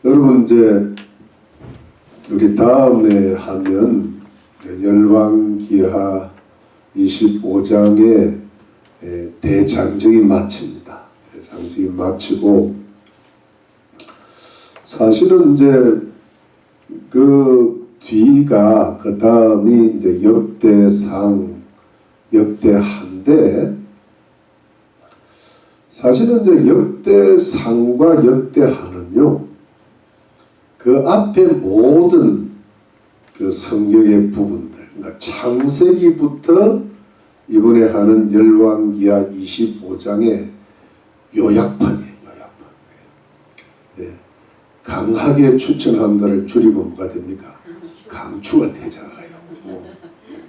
여러분 이제 우리 다음에 하면 열왕기하 25장의 대장정이 마칩니다. 대장정이 마치고 사실은 이제 그 뒤가 그 다음이 이제 역대상, 역대하인데 사실은 이제 역대상과 역대하는요 그 앞에 모든 그 성경의 부분들, 그러니까 창세기부터 이번에 하는 열왕기하 25장의 요약판이에요. 요약판. 예. 강하게 추천한다를 줄이면 뭐가 됩니까? 강추가 되잖아요.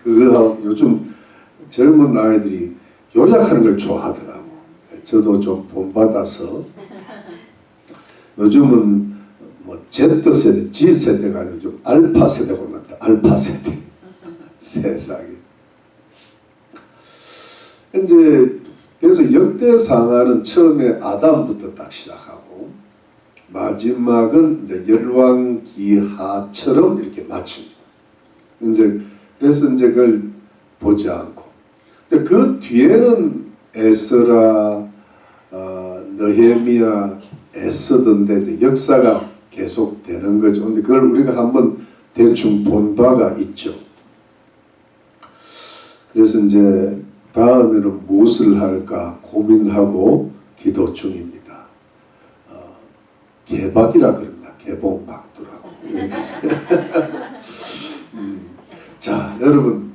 그거 요즘 젊은 아이들이 요약하는 걸 좋아하더라고. 저도 좀 본받아서 요즘은 뭐 Z세대, G세대가 아니고 좀 알파세대가 온다. 알파세대. 세상에. 이제 그래서 역대상하는 처음에 아담부터 딱 시작하고 마지막은 이제 열왕기하처럼 이렇게 마칩니다. 이제 그래서 이제 그걸 보지 않고 그 뒤에는 에스라, 느헤미야, 에스더인데 이제 역사가 계속 되는 거죠. 근데 그걸 우리가 한번 대충 본 바가 있죠. 그래서 이제 다음에는 무엇을 할까 고민하고 기도 중입니다. 개박이라 그럽니다. 개봉박두라고. 자, 여러분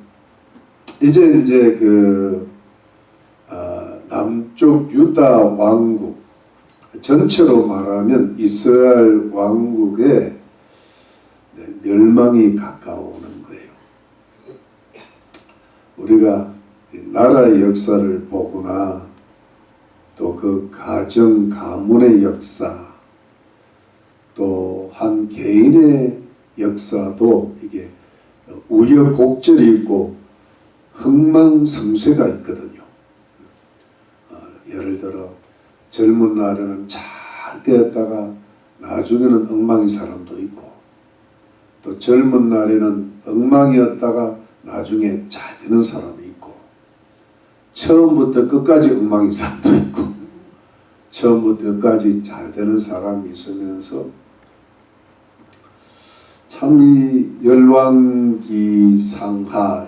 이제 그 남쪽 유다 왕국 전체로 말하면 이스라엘 왕국의 멸망이 가까워오는 거예요. 우리가 나라의 역사를 보거나 또 그 가정 가문의 역사 또 한 개인의 역사도 이게 우여곡절이 있고 흥망성쇠가 있거든요. 예를 들어 젊은 날에는 잘 되었다가 나중에는 엉망인 사람도 있고 또 젊은 날에는 엉망이었다가 나중에 잘 되는 사람이 있고 처음부터 끝까지 엉망인 사람도 있고 처음부터 끝까지 잘 되는 사람이 있으면서 참 이 열왕기상하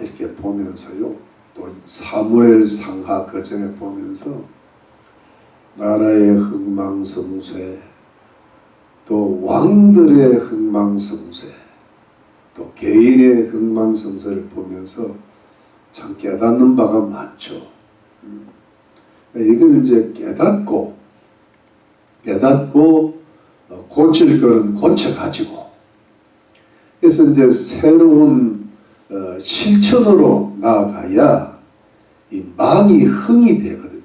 이렇게 보면서요 또 사무엘상하 그 전에 보면서 나라의 흥망성쇠 또 왕들의 흥망성쇠 또 개인의 흥망성쇠를 보면서 참 깨닫는 바가 많죠. 이걸 이제 깨닫고 고칠 거는 고쳐가지고 그래서 이제 새로운 실천으로 나아가야 이 망이 흥이 되거든요.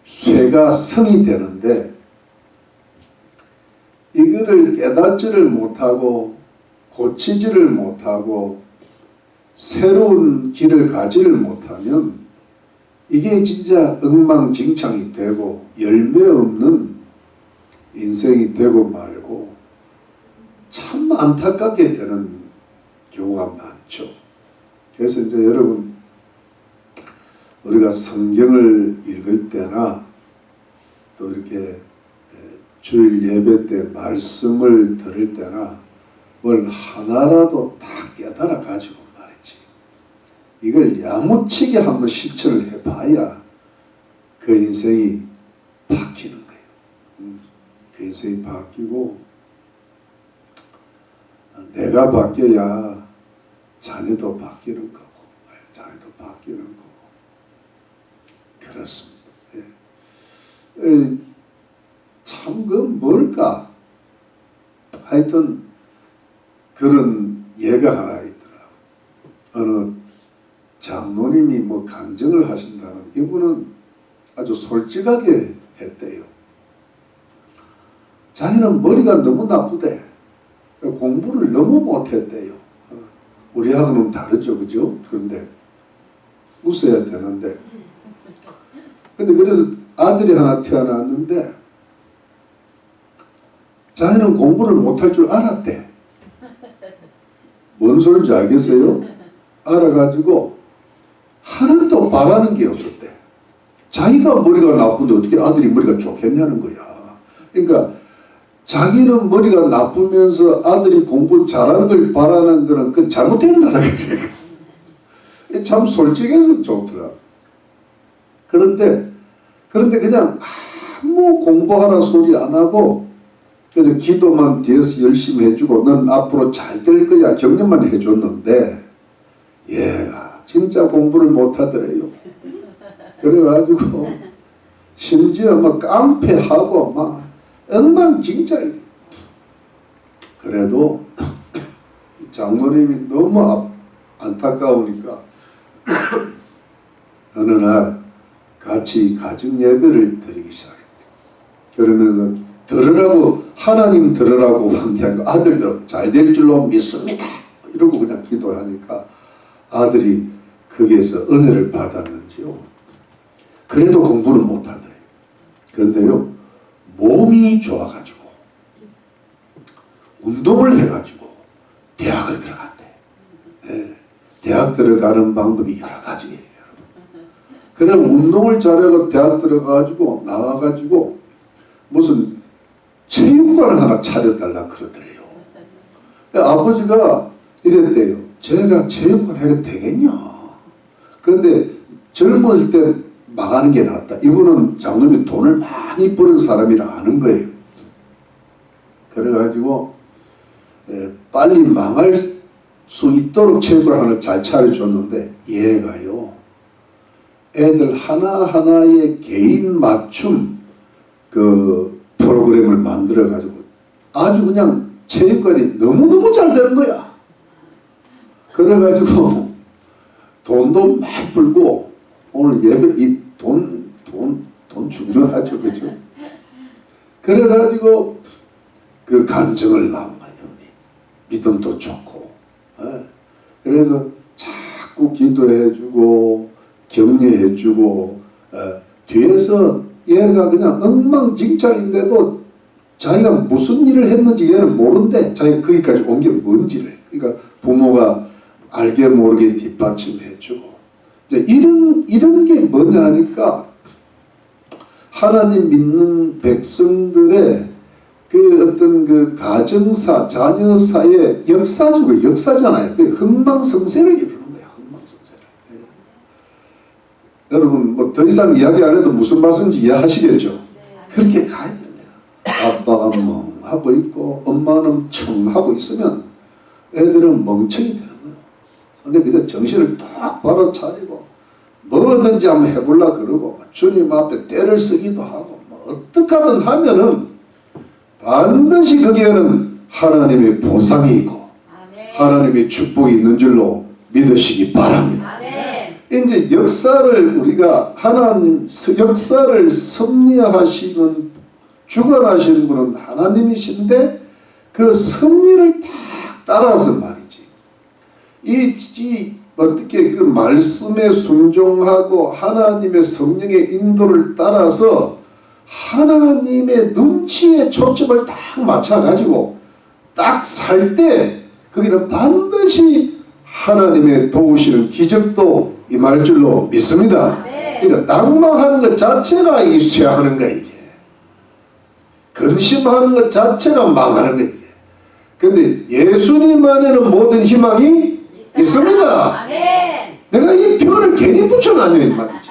쇠가 성이 되는데 이거를 깨닫지를 못하고 고치지를 못하고 새로운 길을 가지를 못하면 이게 진짜 엉망진창이 되고 열매 없는 인생이 되고 말고 참 안타깝게 되는 경우가 많죠. 그래서 이제 여러분 우리가 성경을 읽을 때나 또 이렇게 주일 예배 때 말씀을 들을 때나 뭘 하나라도 다 깨달아 가지고 말이지 이걸 야무치게 한번 실천을 해봐야 그 인생이 바뀌는 거예요. 그 인생이 바뀌고 내가 바뀌어야 자녀도 바뀌는 거고 자녀도 바뀌는 거고 그렇습니다. 참 그 뭘까 하여튼 그런 예가 하나 있더라고. 어느 장로님이 뭐 간증을 하신다는 이분은 아주 솔직하게 했대요. 자기는 머리가 너무 나쁘대. 공부를 너무 못했대요. 우리하고는 다르죠, 그죠? 그런데 웃어야 되는데. 근데 그래서 아들이 하나 태어났는데 자기는 공부를 못할 줄 알았대. 뭔 소리인지 알겠어요? 알아가지고 하나도 바라는 게 없었대. 자기가 머리가 나쁜데 어떻게 아들이 머리가 좋겠냐는 거야. 그러니까 자기는 머리가 나쁘면서 아들이 공부 잘하는 걸 바라는 거는 그건 잘못된다는 거야. 참 솔직해서 좋더라. 그런데 그냥 아무 공부하라 소리 안 하고 그래서 기도만 뒤에서 열심히 해주고 넌 앞으로 잘 될 거야 격려만 해줬는데 얘가 진짜 공부를 못하더래요. 그래가지고 심지어 막 깡패하고 막 엉망진창이. 그래도 장모님이 너무 안타까우니까 어느 날 같이 가정 예배를 드리기 시작했대요. 그러면서 들으라고 하나님 들으라고 한 게 아니고 아들들 잘 될 줄로 믿습니다 이러고 그냥 기도하니까 아들이 거기에서 은혜를 받았는지요. 그래도 공부는 못하더래요. 그런데요 몸이 좋아가지고 운동을 해가지고 대학을 들어갔대. 네. 대학 들어가는 방법이 여러 가지예요. 그래 운동을 잘해서 대학 들어가가지고 나와가지고 무슨 체육관을 하나 차려달라 그러더래요. 아버지가 이랬대요. 제가 체육관 해도 되겠냐. 그런데 젊었을 때 망하는 게 낫다. 이분은 장로님이 돈을 많이 버는 사람이라 아는 거예요. 그래가지고 빨리 망할 수 있도록 체육을 하나 잘 차려줬는데 얘가요 애들 하나하나의 개인 맞춤 그 프로그램을 만들어가지고 아주 그냥 체육관이 너무너무 잘 되는 거야. 그래가지고 돈도 많이 벌고 오늘 예배 이 돈 중요하죠, 그죠? 그래가지고 그 감정을 낳은 거예요. 믿음도 좋고. 그래서 자꾸 기도해주고 격려해주고 뒤에서 얘가 그냥 엉망진창인데도 자기가 무슨 일을 했는지 얘는 모른대. 자기가 거기까지 온 게 뭔지를. 그러니까 부모가 알게 모르게 뒷받침해주고. 이런 게 뭐냐 하니까 하나님 믿는 백성들의 그 어떤 그 가정사, 자녀사의 역사잖아요. 그 흥망성쇠를 이루는 거야. 흥망성쇠를. 여러분 뭐 더 이상 이야기 안 해도 무슨 말씀인지 이해하시겠죠? 그렇게 가야 됩니다. 아빠가 멍하고 있고 엄마는 청하고 있으면 애들은 멍청이 되는 거예요. 근데 그냥 정신을 똑바로 차리고 뭐든지 한번 해보려고 그러고 주님 앞에 때를 쓰기도 하고 뭐 어떻게 하든 하면은 반드시 거기에는 하나님의 보상이 있고 하나님의 축복이 있는 줄로 믿으시기 바랍니다. 이제 역사를 우리가 하나님 역사를 섭리하시는 주관하시는 분은 하나님이신데 그 섭리를 딱 따라서 말이지. 이 어떻게 그 말씀에 순종하고 하나님의 성령의 인도를 따라서 하나님의 눈치에 초점을 딱 맞춰가지고 딱 살 때 거기는 반드시 하나님의 도우시는 기적도 임할 줄로 믿습니다. 그러니까 낭망하는 것 자체가 이 쇠하는 거야 이게. 근심하는 것 자체가 망하는 거야 이게. 그런데 예수님 안에는 모든 희망이 있습니다. 내가 이 표현을 괜히 붙여놨냐 이 말이지.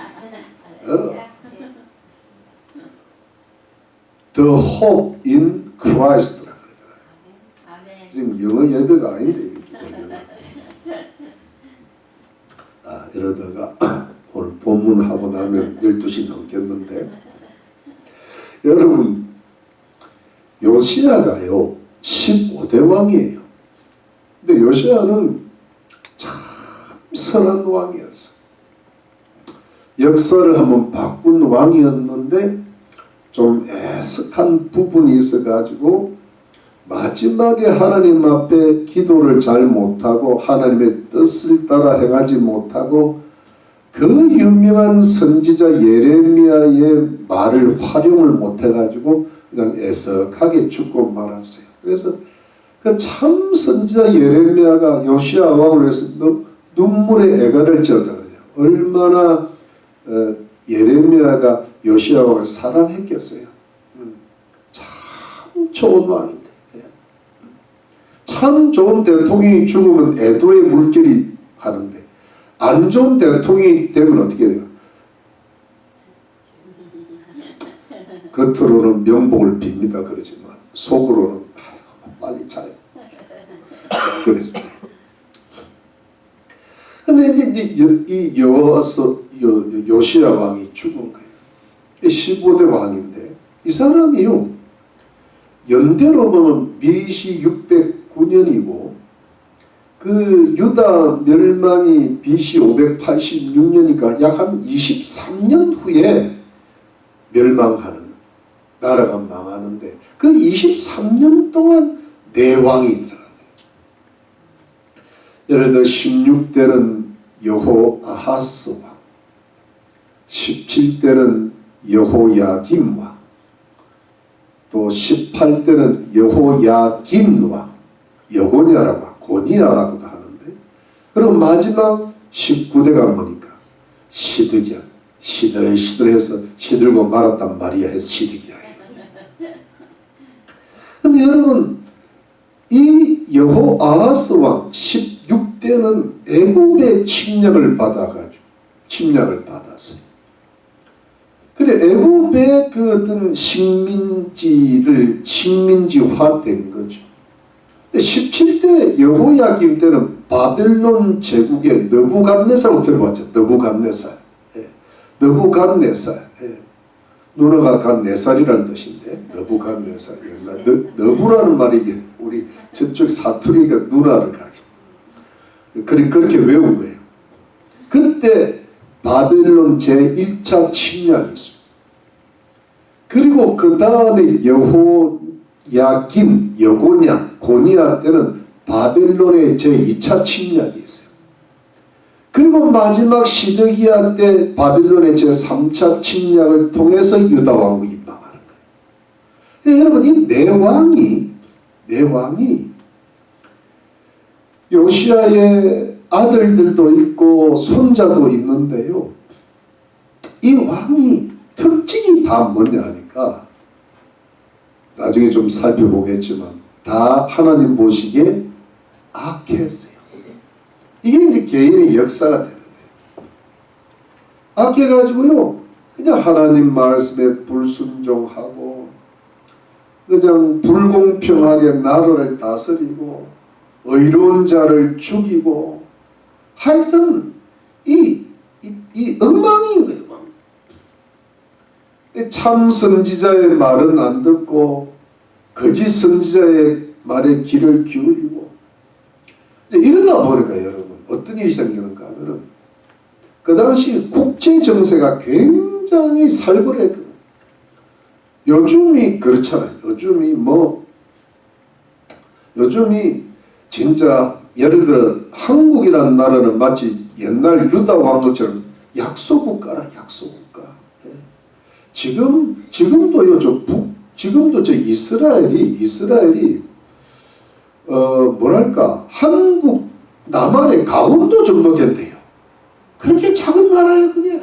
The hope in Christ라고 그러더라고요. 지금 영어 예배가 아닌데 이러다가 오늘 본문하고 나면 12시 넘겠는데 여러분 요시야가요 15대 왕이에요. 근데 요시야는 참 선한 왕이었어. 역사를 한번 바꾼 왕이었는데 좀 애석한 부분이 있어가지고 마지막에 하나님 앞에 기도를 잘 못하고 하나님의 뜻을 따라 행하지 못하고 그 유명한 선지자 예레미야의 말을 활용을 못해가지고 그냥 애석하게 죽고 말았어요. 그래서 그 참 선지자 예레미야가 요시야 왕을 위해서 눈물의 애가를 지었다 그래요. 얼마나 예레미야가 요시야 왕을 사랑했겠어요. 참 좋은 왕인데, 참 좋은 대통령이 죽으면 애도의 물결이 하는데 안 좋은 대통령이 되면 어떻게 돼요? 겉으로는 명복을 빕니다 그러지만 속으로는 빨리 자요. 그래서 근데 이제 이 요시야 왕이 죽은 거예요. 15대 왕인데 이 사람이요 연대로 보면 BC 609년이고 그 유다 멸망이 BC 586년이니까 약 한 23년 후에 멸망하는 나라가 망하는데 그 23년 동안 네 왕이 들어가요. 예를 들어 16대는 여호아하스 왕, 17대는 여호야김 왕, 또 18대는 여호야긴 왕, 여고냐라고 고니야라고도 하는데, 그럼 마지막 19대가 뭐니까 시드기야. 시들시들해서 시들고 말았단 말이야 해서 시드기야. 근데 여러분 이 여호아하스 왕 16대는 애굽의 침략을 받았어요. 그래 애굽의 그 어떤 식민지화된 거죠. 17대 여호야김 때는 바벨론 제국의 느부갓네살로 들어왔죠. 느부갓네살. 누나가 간 4살이라는 뜻인데 느부갓네살. 옛날 너부라는 말이 우리 저쪽 사투리가 누나를 가르쳐. 그렇게 외운 거예요. 그때 바벨론 제1차 침략이 있습니다. 그리고 그 다음에 여호야김, 여고냐, 고니야 때는 바벨론의 제2차 침략이 있어요. 그리고 마지막 시드기야 때 바빌론의 제3차 침략을 통해서 유다 왕국이 망하는 거예요. 여러분 이 네 왕이 요시야의 아들들도 있고 손자도 있는데요. 이 왕이 특징이 다 뭐냐 하니까 나중에 좀 살펴보겠지만 다 하나님 보시기에 악했어요. 이게 이제 개인의 역사가 되는 거예요. 악해가지고요 그냥 하나님 말씀에 불순종하고 그냥 불공평하게 나라를 다스리고 의로운 자를 죽이고 하여튼 이 엉망인 거예요. 참 선지자의 말은 안 듣고 거짓 선지자의 말에 귀를 기울이고 이러다 보니까 여러분 어떤 일이 생기는가 하면은 그 당시 국제 정세가 굉장히 살벌했거든요. 요즘이 그렇잖아요. 요즘이 진짜 예를 들어 한국이라는 나라는 마치 옛날 유다 왕국처럼 약소국가라 약소국가. 지금도요 지금도 저 이스라엘이 뭐랄까 한국 남한의 강원도 정도 된대요. 그렇게 작은 나라예요 그게.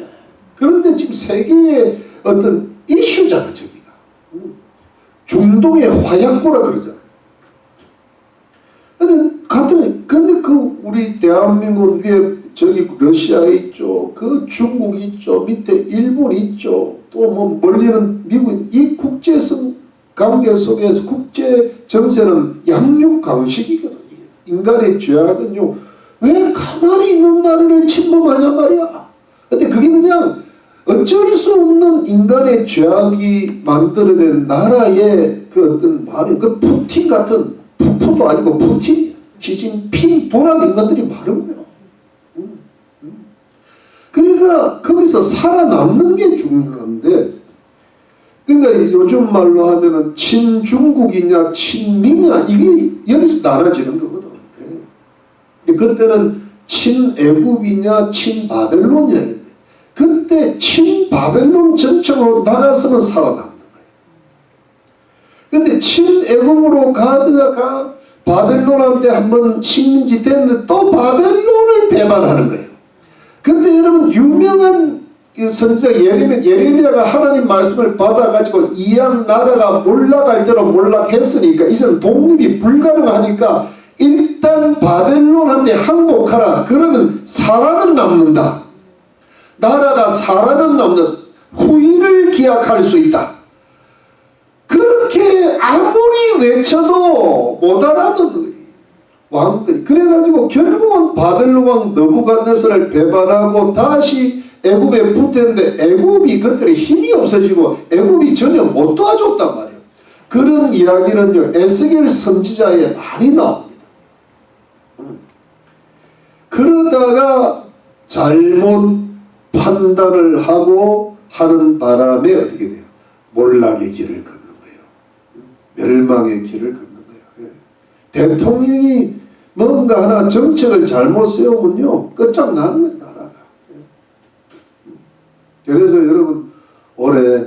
그런데 지금 세계의 어떤 이슈잖아 저기가. 중동의 화약고라 그러잖아. 근데 그 우리 대한민국 위에 저기 러시아 있죠, 그 중국 있죠, 밑에 일본 있죠, 또 뭐 멀리는 미국, 이 국제성 관계 속에서 국제 정세는 양육 강식이거든요. 인간의 죄악은요 왜 가만히 있는 나라를 침범하냐 말이야. 근데 그게 그냥 어쩔 수 없는 인간의 죄악이 만들어낸 나라의 그 어떤 말이 그 푸틴 같은 푸푸도 아니고 푸틴, 시진핑 도란 인간들이 많은 거예요. 그러니까 거기서 살아남는 게 중요한데, 그러니까 요즘 말로 하면은 친중국이냐 친미냐 이게 여기서 나눠지는 거거든. 그때는 친애굽이냐 친바벨론이냐. 그때 친바벨론 전청으로 나갔으면 살아남는 거예요. 근데 친애굽으로 가다가 바벨론한테 한번 식민지 됐는데 또 바벨론을 배반하는 거예요. 근데 여러분 유명한 선지자 예레미야가 하나님 말씀을 받아가지고 이양 나라가 몰락할 대로 몰락했으니까 이제는 독립이 불가능하니까 일단 바벨론한테 항복하라. 그러면 살아는 남는다. 나라가 살아는 남는 후일을 기약할 수 있다. 그렇게 아무리 외쳐도 못 알아듣는 왕들이. 그래가지고 결국은 바벨론 왕 느부갓네살을 배반하고 다시 애굽에 붙었는데 애굽이 그들의 힘이 없어지고 애굽이 전혀 못 도와줬단 말이에요. 그런 이야기는요 에스겔 선지자에 많이 나옵니다. 그러다가 잘못 판단을 하고 하는 바람에 어떻게 돼요? 몰락의 길을 걷는 거예요. 멸망의 길을 걷는 거예요. 대통령이 뭔가 하나 정책을 잘못 세우면요 끝장나는 거예요. 나라가. 그래서 여러분 올해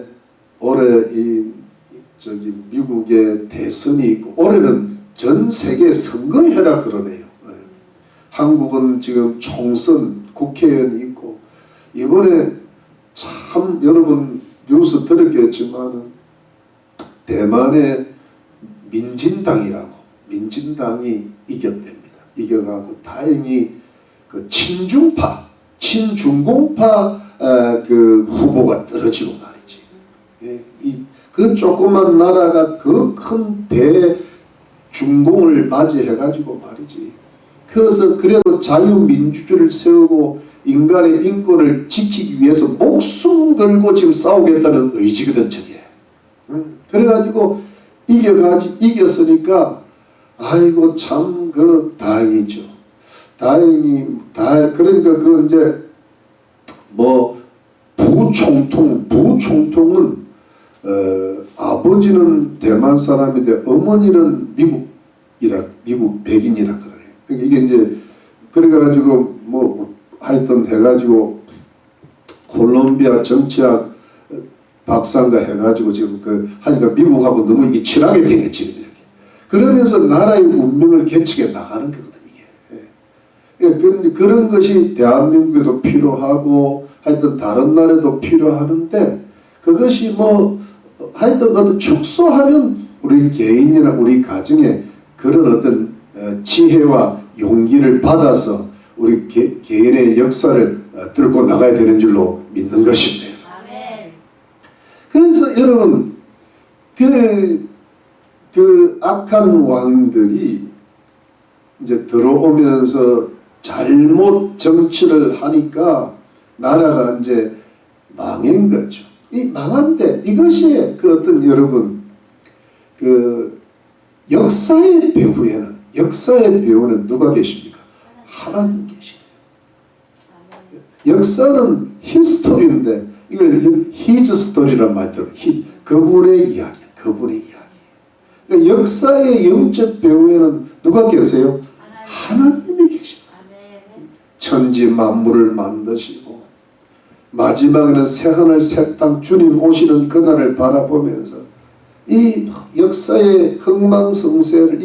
미국의 대선이 있고 올해는 전 세계 선거해라 그러네요. 한국은 지금 총선 국회의원이 있고 이번에 참 여러분 뉴스 들었겠지만 대만의 민진당이 이겼답니다. 이겨가고 다행히 그 친중공파 그 후보가 떨어지고 말이지. 그 조그만 나라가 그 큰 대중공을 맞이해가지고 말이지. 그래서 그래도 자유민주주의를 세우고 인간의 인권을 지키기 위해서 목숨 걸고 지금 싸우겠다는 의지거든 저게. 그래가지고 이겼으니까 아이고 참 그 다행이죠. 그러니까 그 이제 뭐 부총통은 아버지는 대만 사람인데 어머니는 미국 백인이라 그래요. 그러니까 이게 이제 그래가지고 뭐 하여튼 해가지고 콜롬비아 정치학 박사인가 해가지고 지금 하니까 미국하고 너무 이게 친하게 되겠지 이렇게. 그러면서 나라의 운명을 개척해 나가는 거거든 이게. 그런 것이 대한민국에도 필요하고 하여튼 다른 나라에도 필요하는데 그것이 뭐 하여튼 어떤 축소하면 우리 개인이나 우리 가정에 그런 어떤 지혜와 용기를 받아서 우리 개인의 역사를 뚫고 나가야 되는 줄로 믿는 것입니다. 아멘. 그래서 여러분 그 악한 왕들이 이제 들어오면서 잘못 정치를 하니까 나라가 이제 망한 거죠. 이 망한데 이것이 그 어떤 여러분 그 역사의 배후에는 누가 계십니까? 하나님 계십니다. 역사는 히스토리인데 이걸 히즈 스토리란 말 들어요. 그분의 이야기. 그러니까 역사의 영적 배후에는 누가 계세요? 하나님이 계십니다. 천지 만물을 만드시고 마지막에는 새하늘 새 땅 주님 오시는 그날을 바라보면서 이 역사의 흥망성쇠를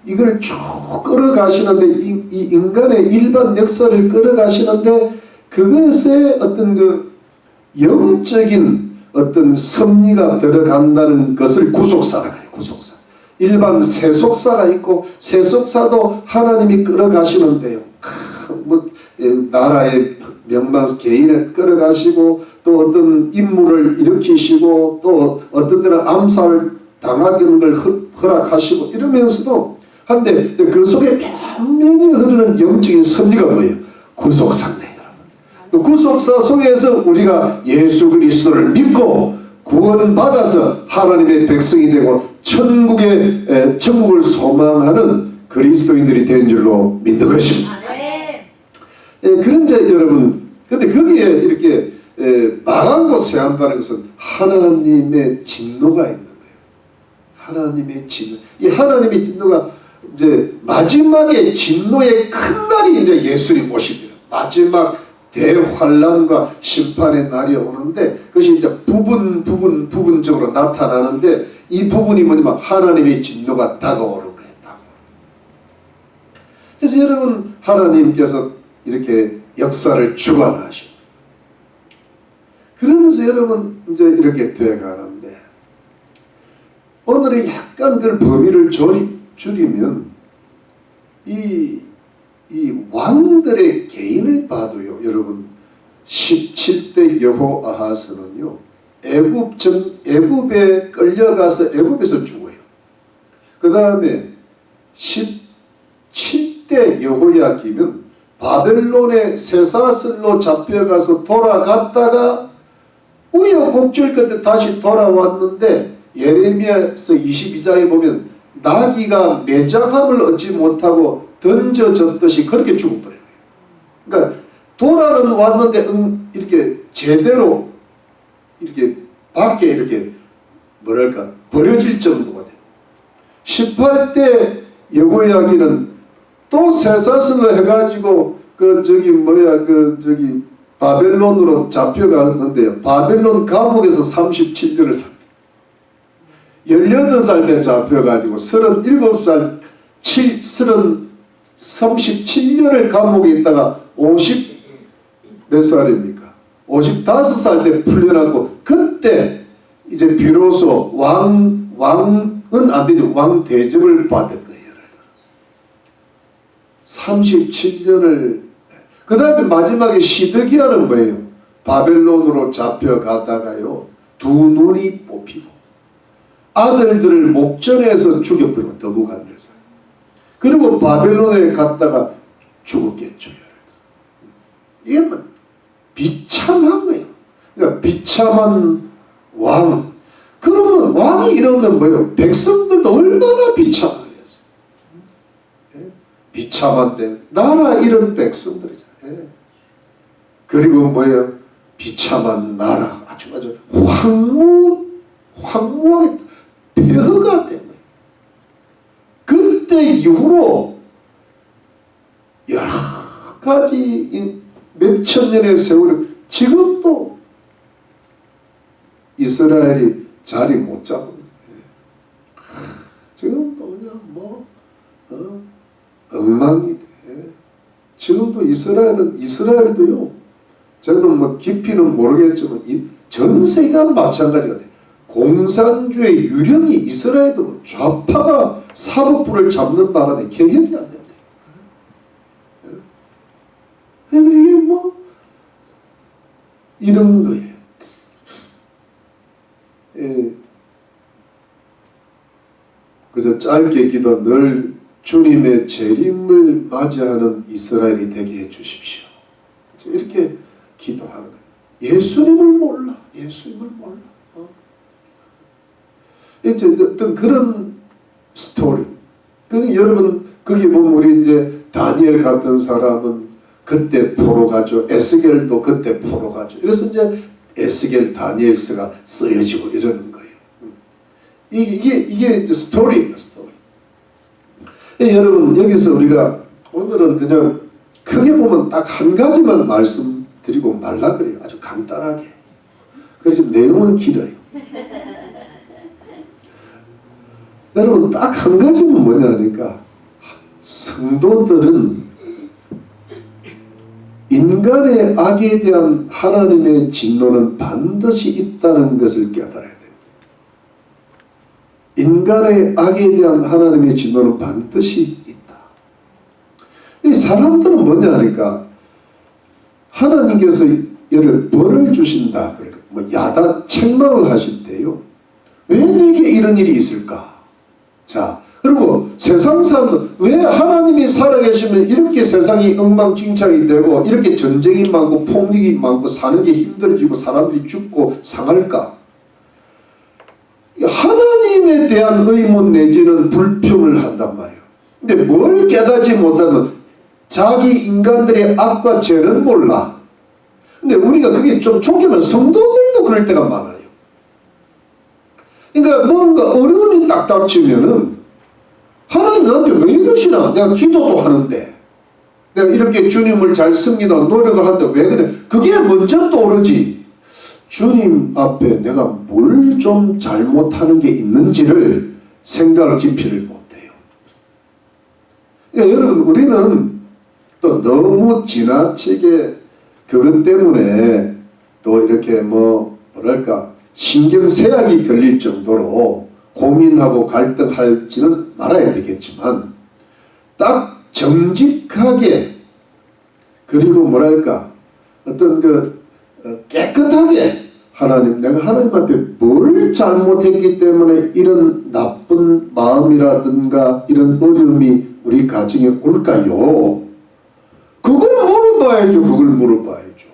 이걸 쭉 끌어가시는데 이 인간의 일반 역사를 끌어가시는데 그것에 어떤 그 영적인 어떤 섭리가 들어간다는 것을 구속사라 그래요. 구속사. 일반 세속사가 있고 세속사도 하나님이 끌어가시는데요. 나라의 명망 개인을 끌어가시고 또 어떤 인물을 일으키시고 또 어떤 때는 암살을 당하는 걸 허락하시고 이러면서도 한데 그 속에 분명히 흐르는 영적인 섭리가 뭐예요? 구속사입니다. 그 구속사 속에서 우리가 예수 그리스도를 믿고 구원받아서 하나님의 백성이 되고 천국을 소망하는 그리스도인들이 된 줄로 믿는 것입니다. 그런데 여러분 근데 거기에 이렇게 망한 곳에 한다는 것은 하나님의 진노가 있는 거예요. 하나님의 진노. 이 하나님의 진노가 이제 마지막에 진노의 큰 날이 이제 예수님 오십니다. 마지막 대환란과 심판의 날이 오는데 그것이 이제 부분적으로 나타나는데 이 부분이 뭐냐면 하나님의 진노가 다가오는 거예요. 그래서 여러분, 하나님께서 이렇게 역사를 주관하시고, 그러면서 여러분 이제 이렇게 돼가는데, 오늘의 약간 그 범위를 줄이면 이 왕들의 개인을 봐도요, 여러분 17대 여호아하스는요, 애굽에 끌려가서 애굽에서 죽어요. 그 다음에 17대 여호야김은 바벨론의 쇠사슬로 잡혀가서 돌아갔다가 우여곡절 끝에 다시 돌아왔는데, 예레미야서 22장에 보면 나귀가 매장함을 얻지 못하고 던져졌듯이 그렇게 죽어버려요. 그러니까 돌아는 왔는데 이렇게 제대로 이렇게 밖에 이렇게 뭐랄까 버려질 정도가 돼요. 18대 여호야기는 또 쇠사슬로 해가지고 바벨론으로 잡혀갔는데요. 바벨론 감옥에서 37년을 삽니다. 18살 때 잡혀가지고 37년을 감옥에 있다가 몇 살입니까? 55살 때 풀려나고, 그때 이제 비로소 왕은 안 되죠. 왕 대접을 받은 거예요. 37년을. 그 다음에 마지막에 시드기야는 뭐예요? 바벨론으로 잡혀가다가요, 두 눈이 뽑히고 아들들을 목전에서 죽여버리고, 너부갓네살. 그리고 바벨론에 갔다가 죽었겠죠. 이게 뭐 비참한 거예요. 그러니까 비참한 왕. 그러면 왕이 이러면 뭐예요? 백성들도 얼마나 비참하겠어요. 비참한데 나라 이런 백성들이잖아요. 그리고 뭐예요? 비참한 나라. 아주 황무하게 폐허가 된 거예요. 그때 이후로 여러 가지 몇천 년의 세월을, 지금도 이스라엘이 자리 못 잡은 거예요. 지금도 그냥 엉망이 돼. 지금도 이스라엘도요, 저는 뭐 깊이는 모르겠지만 전 세계가 마찬가지가 돼. 공산주의 유령이 이스라엘도 좌파가 사법부를 잡는 바람에 개혁이 안 된대. 이게 뭐 이런 거예요. 그저 짧게 기도, 늘 주님의 재림을 맞이하는 이스라엘이 되게 해주십시오. 이렇게 기도하는 거예요. 예수님을 몰라. 이제 어떤 그런 스토리. 여러분, 거기 보면 우리 이제 다니엘 같은 사람은 그때 포로 가죠. 에스겔도 그때 포로 가죠. 그래서 이제 에스겔, 다니엘서가 쓰여지고 이러는 거예요. 이게 스토리입니다, 스토리. 여러분, 여기서 우리가 오늘은 그냥 크게 보면 딱 한 가지만 말씀드리고 말라 그래요. 아주 간단하게. 그래서 내용은 길어요. 여러분, 딱 한 가지는 뭐냐 하니까, 성도들은 인간의 악에 대한 하나님의 진노는 반드시 있다는 것을 깨달아야 됩니다. 인간의 악에 대한 하나님의 진노는 반드시 있다. 이 사람들은 뭐냐 하니까, 하나님께서 얘를 벌을 주신다. 그러니까 뭐 야단 책망을 하신대요. 왜 내게 이런 일이 있을까? 자, 그리고 세상 사람들, 왜 하나님이 살아계시면 이렇게 세상이 엉망진창이 되고 이렇게 전쟁이 많고 폭력이 많고 사는 게 힘들어지고 사람들이 죽고 상할까? 하나님에 대한 의문 내지는 불평을 한단 말이에요. 근데 뭘 깨닫지 못하면 자기 인간들의 악과 죄는 몰라. 근데 우리가 그게 좀 좋게 보면 성도들도 그럴 때가 많아요. 그러니까 뭔가 어려움이 딱 닥치면은, 하나님 나한테 왜 이러시나? 내가 기도도 하는데, 내가 이렇게 주님을 잘 섬기다 노력을 하는데 왜 그래? 그게 먼저 떠오르지. 주님 앞에 내가 뭘 좀 잘못하는 게 있는지를 생각을 깊이를 못해요. 여러분, 우리는 또 너무 지나치게 그것 때문에 또 이렇게 뭐랄까 신경쇠약이 걸릴 정도로 고민하고 갈등할지는 말아야 되겠지만, 딱 정직하게, 그리고 뭐랄까 어떤 깨끗하게 하나님, 내가 하나님 앞에 뭘 잘못했기 때문에 이런 나쁜 마음이라든가 이런 어려움이 우리 가정에 올까요? 그걸 물어봐야죠. 그걸 물어봐야죠.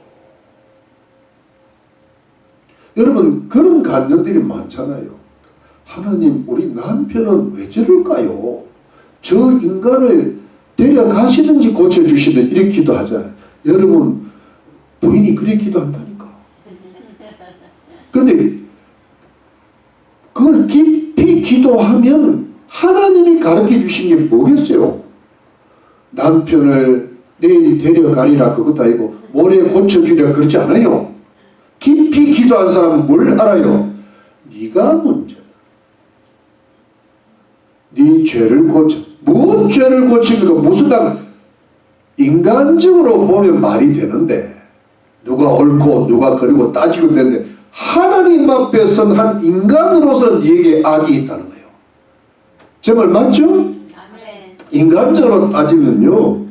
여러분, 그런 간증들이 많잖아요. 하나님, 우리 남편은 왜 저럴까요? 저 인간을 데려가시든지 고쳐주시든지 이렇게 기도하잖아요. 여러분, 부인이 그렇게 기도한다니까. 근데 그걸 깊이 기도하면 하나님이 가르쳐 주신 게 뭐겠어요? 남편을 내일 데려가리라 그것도 아니고 모레 고쳐주리라 그러지 않아요. 깊이 기도한 사람은 뭘 알아요? 네가 문제다. 네 죄를 고쳐. 무슨 죄를 고치니까 무슨 인간적으로 보면 말이 되는데, 누가 옳고 누가 그리고 따지고 되는데, 하나님 앞에선 한 인간으로서 네게 악이 있다는 거예요. 제 말 맞죠? 아멘. 인간적으로 따지면요,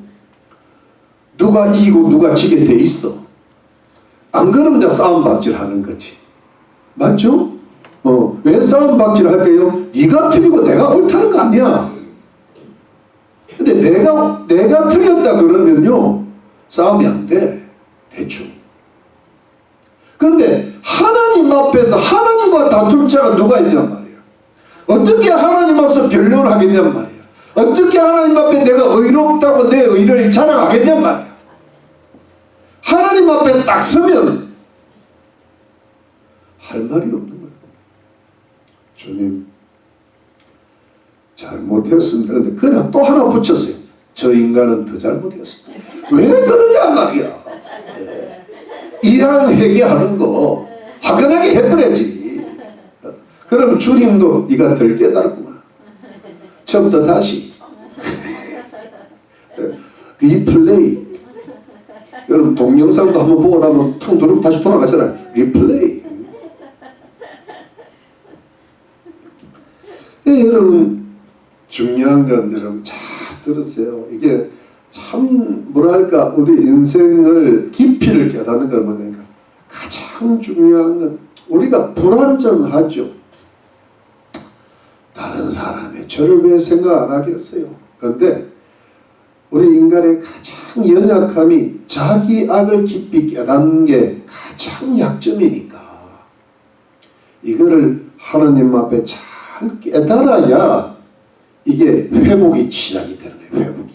누가 이기고 누가 지게 돼 있어. 안 그러면 이제 싸움 박질 하는 거지. 맞죠? 왜 싸움 박질 할까요? 네가 틀리고 내가 옳다는 거 아니야. 근데 내가 틀렸다 그러면요, 싸움이 안 돼. 대충. 근데 하나님 앞에서 하나님과 다툴 자가 누가 있냔 말이야. 어떻게 하나님 앞에서 변론을 하겠냔 말이야. 어떻게 하나님 앞에 내가 의롭다고 내 의를 자랑하겠냔 말이야. 하나님 앞에 딱 서면 할 말이 없는 거예요. 주님, 잘못했습니다. 근데 그냥 또 하나 붙였어요. 저 인간은 더 잘못했습니다. 왜 그러냐 말이야. 이양 회개하는 거 화끈하게 해버려야지. 그럼 주님도 네가 덜 깨달았구나. 처음부터 다시 리플레이. 여러분, 동영상도 한번 보고 나면 텅 두르고 다시 돌아가잖아요. 리플레이. 여러분, 중요한 건 여러분 잘 들으세요. 이게 참 뭐랄까, 우리 인생을 깊이를 깨닫는 건 뭐냐니까, 가장 중요한 건 우리가 불안정하죠. 다른 사람의 저를 왜 생각 안 하겠어요? 그런데 우리 인간의 가장 연약함이 자기 악을 깊이 깨닫는 게 가장 약점이니까, 이거를 하나님 앞에 잘 깨달아야 이게 회복이 시작이 되는 거예요. 회복이.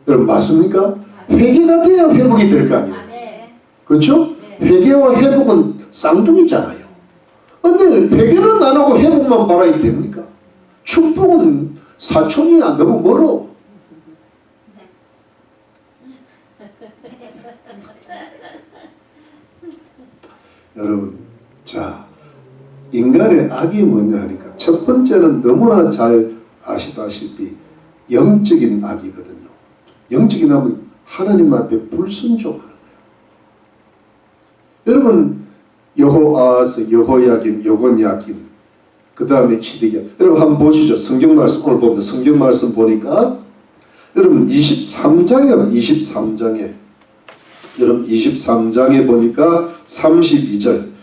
여러분, 맞습니까? 회개가 돼야 회복이 될 거 아니에요. 그렇죠? 회개와 회복은 쌍둥이잖아요. 근데 회개는 안 하고 회복만 바라야 됩니까? 축복은 사촌이야. 너무 멀어. 여러분, 자, 인간의 악이 뭐냐 하니까, 첫 번째는 너무나 잘 아시다시피 영적인 악이거든요. 영적인 악은 하나님 앞에 불순종하는 거예요. 여러분, 여호아하스, 여호야김, 여곤야김, 그 다음에 시드기야. 여러분 한번 보시죠. 성경 말씀 오늘 보면 성경 말씀 보니까 여러분 23장에 23장에 여러분 23장에 보니까 32절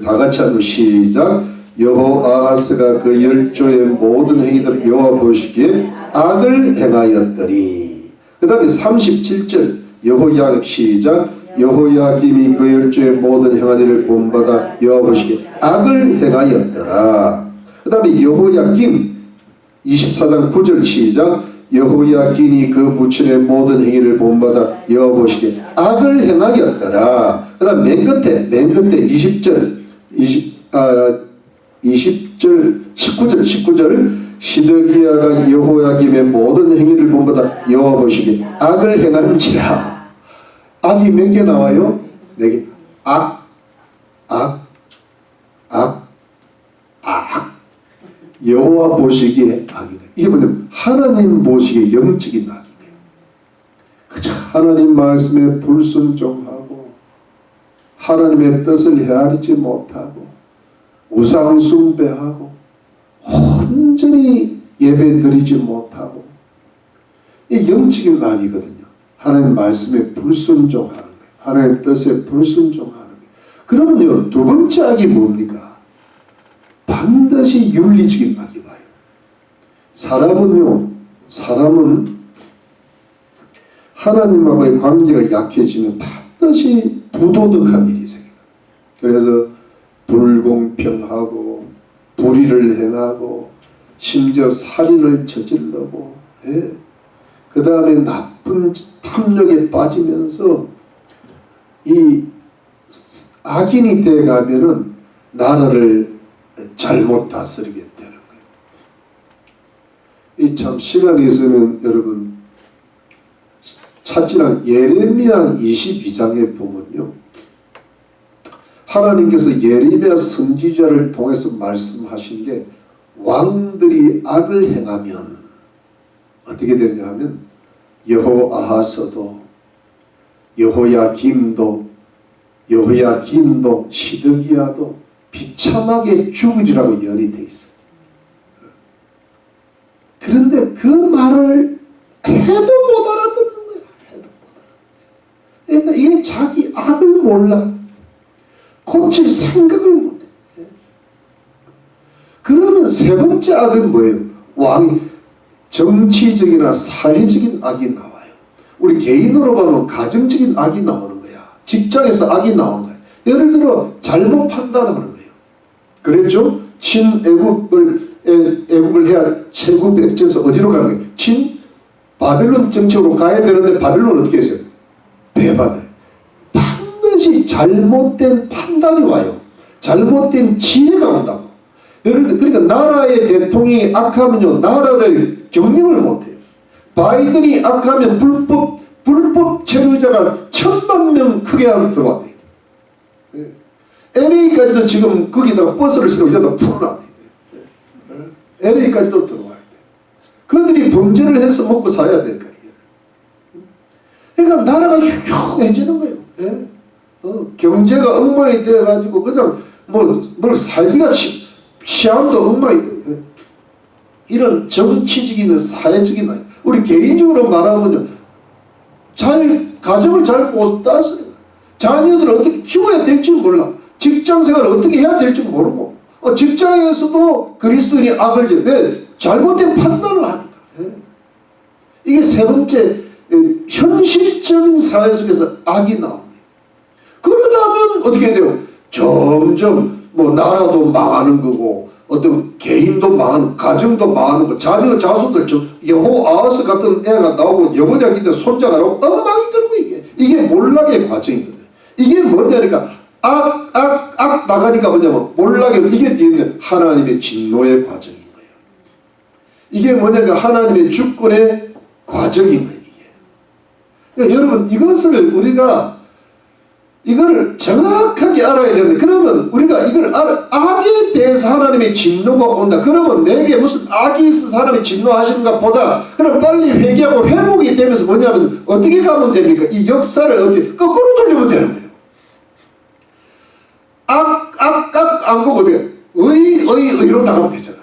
다 같이 한번 시작. 여호아하스가 그 열조의 모든 행위들을 여호와 보시기에 악을 행하였더니, 그 다음에 37절 여호야김 시작. 여호야김이 그 열조의 모든 행한 일을 본받아 여호와 보시기에 악을 행하였더라. 그 다음에 여호야김 24장 9절 시작. 여호야김이 그 부친의 모든 행위를 본받아 여호와 보시기에 악을 행하였더라. 그 다음 맨 끝에 20절 19절 시드기야가 여호야김의 모든 행위를 본받아 여호와 보시기에 악을 행한지라. 악이 몇 개 나와요? 4개. 악, 악, 여호와 보시기에 악이다. 이게 뭐냐면 하나님 보시기에 영적인 악이에요. 그저 하나님 말씀에 불순종하고 하나님의 뜻을 헤아리지 못하고 우상 숭배하고 온전히 예배 드리지 못하고 이 영적인 악이거든요. 하나님 말씀에 불순종하는 거예요. 하나님의 뜻에 불순종하는 거예요. 그러면요, 두 번째 악이 뭡니까? 반드시 윤리적인 악이 와요. 사람은 하나님하고의 관계가 약해지면 반드시 부도덕한 일이 생겨요. 그래서 불공평하고 불의를 행하고 심지어 살인을 저질러고, 예. 그 다음에 나쁜 탐욕에 빠지면서 이 악인이 되어가면은 나라를 잘못 다스리게 되는 거예요. 이 참 시간이 있으면 여러분 찾지랑 예레미야 22장에 보면요, 하나님께서 예레미야 선지자를 통해서 말씀하신 게 왕들이 악을 행하면 어떻게 되냐 하면 여호아하스도 여호야김도 시드기야도 비참하게 죽으리라고 예언이 돼 있어요. 그런데 그 말을 해도 못 알아듣는 거야. 해도 못 알아듣는. 그러니까 이게 자기 악을 몰라. 고칠 생각을 못해. 그러면 세 번째 악은 뭐예요? 왕이 정치적이나 사회적인 악이 나와요. 우리 개인으로 보면 가정적인 악이 나오는 거야. 직장에서 악이 나오는 거야. 예를 들어 잘못 판단하는 거예요. 그랬죠? 친애국을 해야 최고 백제에서 어디로 가는 거예요? 바벨론 정책으로 가야 되는데 바벨론 어떻게 했어요? 배반을. 반드시 잘못된 판단이 와요. 잘못된 지혜가 온다고. 그러니까 나라의 대통령이 악하면요, 나라를 경영을 못해요. 바이든이 악하면 불법 체류자가 1000만 명 크게 하고 들어왔대요. LA까지도 지금 거기다가 버스를 세우고 여기다 풀어놨대요. LA까지도 들어와야 돼. 그들이 범죄를 해서 먹고 살아야 될 거예요. 그러니까 나라가 흉흉해지는 거예요. 예? 경제가 엉망이 돼가지고 그냥 뭘 살기가 시한도 엉망이 돼요. 이런 정치적인 사회적인 우리 개인적으로 말하면요, 가정을 잘 못 다스려요. 자녀들을 어떻게 키워야 될지 몰라. 직장생활을 어떻게 해야 될지 모르고, 직장에서도 그리스도인이 악을 왜 잘못된 판단을 하니까. 예. 이게 세 번째, 현실적인 사회 속에서 악이 나옵니다. 그러다면 어떻게 돼요? 점점 나라도 망하는 거고, 어떤 개인도 망하는, 가정도 망하는 거, 자녀 자손들, 여호아하스 같은 애가 나오고 여보냐인데 손자가 나오고 엉망이 들고 이게 몰락의 과정이거든요. 이게 뭐냐니까 악 나가니까 뭐냐면 몰락의, 이게 뒤에는 하나님의 진노의 과정인 거예요. 이게 뭐냐니까 하나님의 주권의 과정인 거예요. 이게. 그러니까 여러분, 이걸 정확하게 알아야 되는데, 그러면 우리가 이걸 악에 대해서 하나님의 진노가 온다. 그러면 내게 무슨 악이 있어서 하나님이 진노하시는가 보다. 그럼 빨리 회개하고 회복이 되면서 뭐냐면 어떻게 가면 됩니까? 이 역사를 어떻게 거꾸로 돌리면 되는 거예요. 악 안 보고 어떻게 의로 나가면 되잖아요.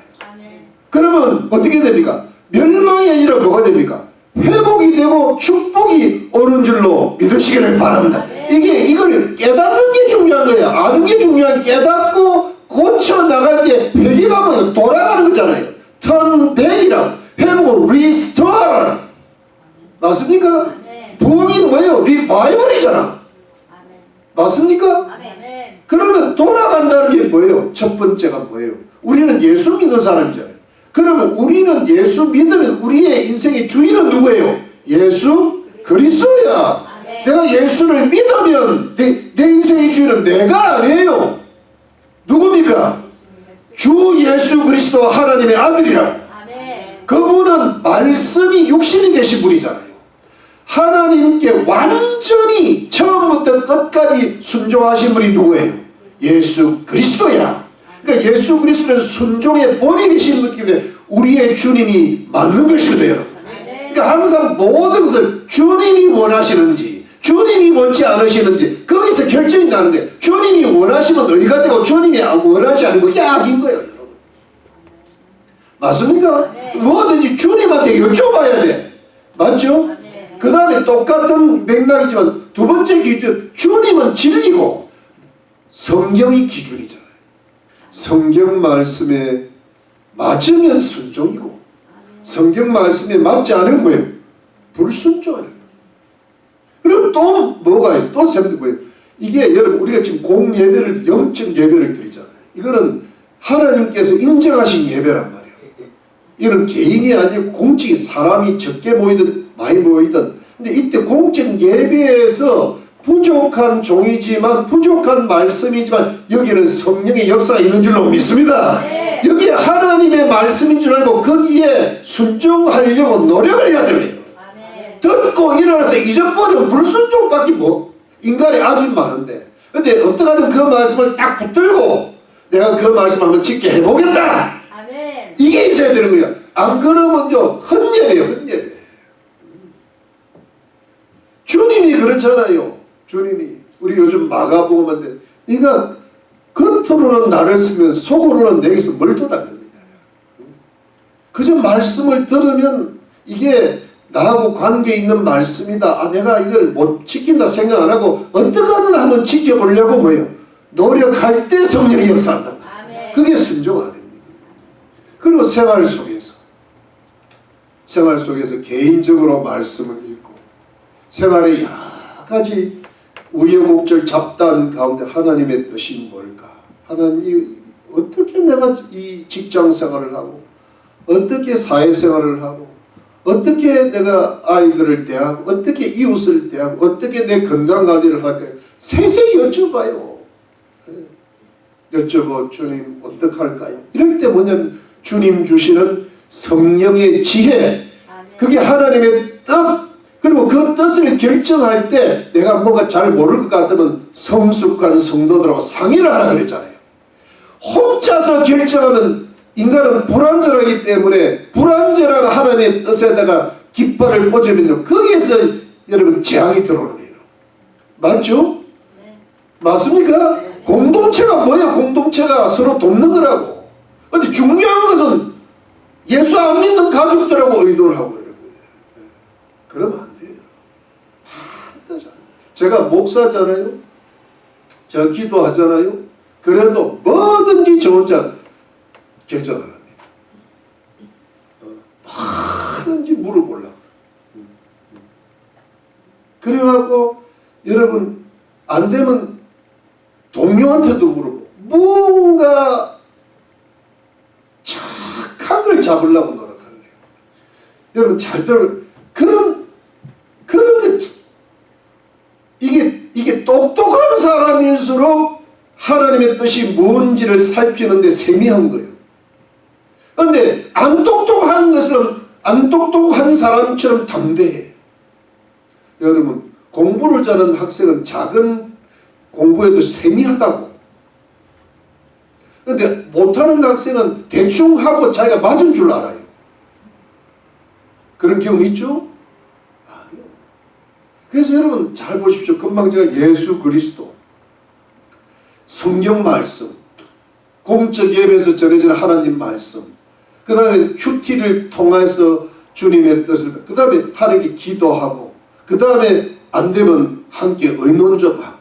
그러면 어떻게 됩니까? 멸망이 아니라 뭐가 됩니까? 회복이 되고 축복이 오는 줄로 믿으시기를 바랍니다. 이걸 깨닫는 게 중요한 거예요. 아는 게 중요한, 깨닫고 고쳐 나갈 때 회개가 뭐예요? 돌아가는 거잖아요. 턴백이라고. 회복은 리스토어. 맞습니까? 부흥이 뭐예요? 리바이벌이잖아. 맞습니까? 그러면 돌아간다는 게 뭐예요? 첫 번째가 뭐예요? 우리는 예수 믿는 사람이잖아요. 그러면 우리는 예수 믿으면 우리의 인생의 주인은 누구예요? 예수 그리스도야. 내가 예수를 믿으면 내 인생의 주인은 내가 아니에요. 누굽니까? 주 예수 그리스도 하나님의 아들이라고. 그분은 말씀이 육신이 되신 분이잖아요. 하나님께 완전히 처음부터 끝까지 순종하신 분이 누구예요? 예수 그리스도야. 그러니까 예수 그리스도는 순종의 본이 되신 분이기 때문에 우리의 주님이 맞는 것이거든요. 그러니까 항상 모든 것을 주님이 원하시는지 주님이 원치 않으시는지 거기서 결정이 나는데, 주님이 원하시면 의가 되고 주님이 원하지 않은 게 악인 거예요, 여러분. 맞습니까? 뭐든지 주님한테 여쭤봐야 돼. 맞죠? 그 다음에 똑같은 맥락이지만 두 번째 기준, 주님은 진리고 성경이 기준이잖아요. 성경 말씀에 맞으면 순종이고 성경 말씀에 맞지 않으면 뭐예요? 불순종이에요. 그리고 또 뭐가 있어요? 또 샘플이 뭐예요? 이게 여러분 우리가 지금 공예배를, 영적 예배를 드리잖아요. 이거는 하나님께서 인정하신 예배란 말이에요. 이건 개인이 아니고 공적인, 사람이 적게 모이든 많이 모이든. 근데 이때 공적 예배에서 부족한 종이지만, 부족한 말씀이지만 여기는 성령의 역사가 있는 줄로 믿습니다. 여기에 하나님의 말씀인 줄 알고 거기에 순종하려고 노력을 해야 됩니다. 듣고 일어나서 잊어버리면 불순종밖에 뭐, 인간의 악이 많은데. 근데 어떡하든 그 말씀을 딱 붙들고 내가 그 말씀 한번 짓게 해보겠다. 이게 있어야 되는 거야. 안 그러면요, 헛예배예요, 헛예배. 주님이 그렇잖아요. 주님이 우리 요즘 마가복음인데, 네가 겉으로는 나를 쓰면 속으로는 내게서 뭘 쏟아내느냐. 그저 말씀을 들으면 이게 나하고 관계 있는 말씀이다. 아, 내가 이걸 못 지킨다 생각 안 하고 어떻게든 한번 지켜보려고 뭐예요? 노력할 때 성령이 역사한다. 그게 순종 아닙니까? 그리고 생활 속에서 개인적으로 말씀을 읽고 생활의 여러 가지 우여곡절 잡다한 가운데 하나님의 뜻이 뭘까? 하나님이 어떻게 내가 이 직장 생활을 하고 어떻게 사회생활을 하고 어떻게 내가 아이들을 대하고 어떻게 이웃을 대하고 어떻게 내 건강관리를 할까요? 세세히 여쭤봐요. 여쭤보, 주님 어떡할까요? 이럴 때 뭐냐면 주님 주시는 성령의 지혜, 그게 하나님의 뜻, 그리고 그 뜻을 결정할 때 내가 뭔가 잘 모를 것 같으면 성숙한 성도들하고 상의를 하라 그랬잖아요. 혼자서 결정하면 인간은 불완전하기 때문에 불완전한 하나님의 뜻에다가 깃발을 꽂으면요, 거기에서 여러분 재앙이 들어오는 거예요. 맞죠? 네. 맞습니까? 네. 공동체가 뭐예요? 공동체가 서로 돕는 거라고. 근데 중요한 것은 예수 안 믿는 가족들하고 의논을 하고 이런 거예요. 그러면 안 돼요. 제가 목사잖아요. 제가 기도하잖아요. 그래도 뭐든지 저 혼자 결정을 합니다. 뭐든지 물어보려고. 그래갖고 여러분 안 되면 동료한테도 물어보고 뭔가 착한 걸 잡으려고 노력하는 거예요. 여러분 잘 들어. 그런 이게 똑똑한 사람일수록 하나님의 뜻이 뭔지를 살피는데 세미한 거예요. 그런데 안 똑똑한 것은 안 똑똑한 사람처럼 담대해. 여러분 공부를 잘하는 학생은 작은 공부에도 세미하다고. 그런데 못하는 학생은 대충 하고 자기가 맞은 줄 알아요. 그런 경험 있죠? 아니요. 그래서 여러분 잘 보십시오. 금방 제가 예수 그리스도, 성경 말씀, 공적 예배에서 전해지는 하나님 말씀, 그 다음에 큐티를 통해서 주님의 뜻을, 그 다음에 하나님께 기도하고, 그 다음에 안 되면 함께 의논 좀 하고,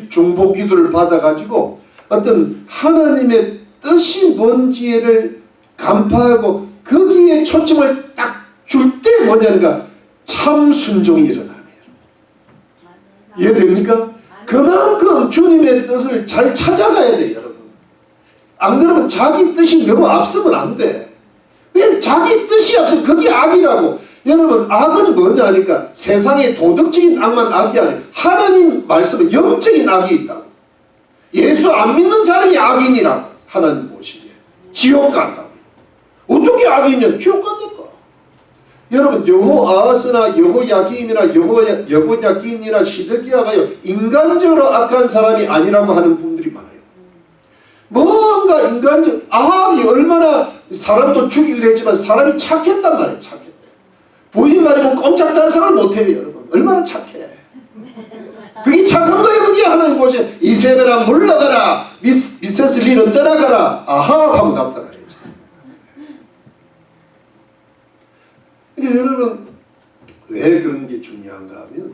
중보 기도를 받아가지고 어떤 하나님의 뜻이 뭔지를 간파하고 거기에 초점을 딱 줄 때 뭐냐니까 참 순종이 일어나는 거예요. 이해됩니까? 그만큼 주님의 뜻을 잘 찾아가야 돼요, 여러분. 안 그러면 자기 뜻이 너무 앞서면 안 돼. 그냥 자기 뜻이 앞서 그게 악이라고. 여러분 악은 뭐냐니까 세상의 도덕적인 악만 악이 아니에요. 하나님 말씀은 영적인 악이 있다고. 예수 안 믿는 사람이 악인이라고. 하나님 보시기에 지옥 간다고. 어떻게 악이 있냐? 지옥 간다고. 여러분 여호아하스나 여호야김이나 여호야긴이나 시드기야가요 인간적으로 악한 사람이 아니라고 하는 분들이 많아요. 뭔가 인간적 아합이 얼마나 사람도 죽이기도 했지만 사람이 착했단 말이에요. 착했대. 부인 말이면 꼼짝단상을 못해요. 여러분 얼마나 착해. 그게 착한 거예요. 그게 하나님 보시 이세벨아 물러가라 미세스 리는 떠나가라 아합하고 나타나야지. 여러분 왜 그런 게 중요한가 하면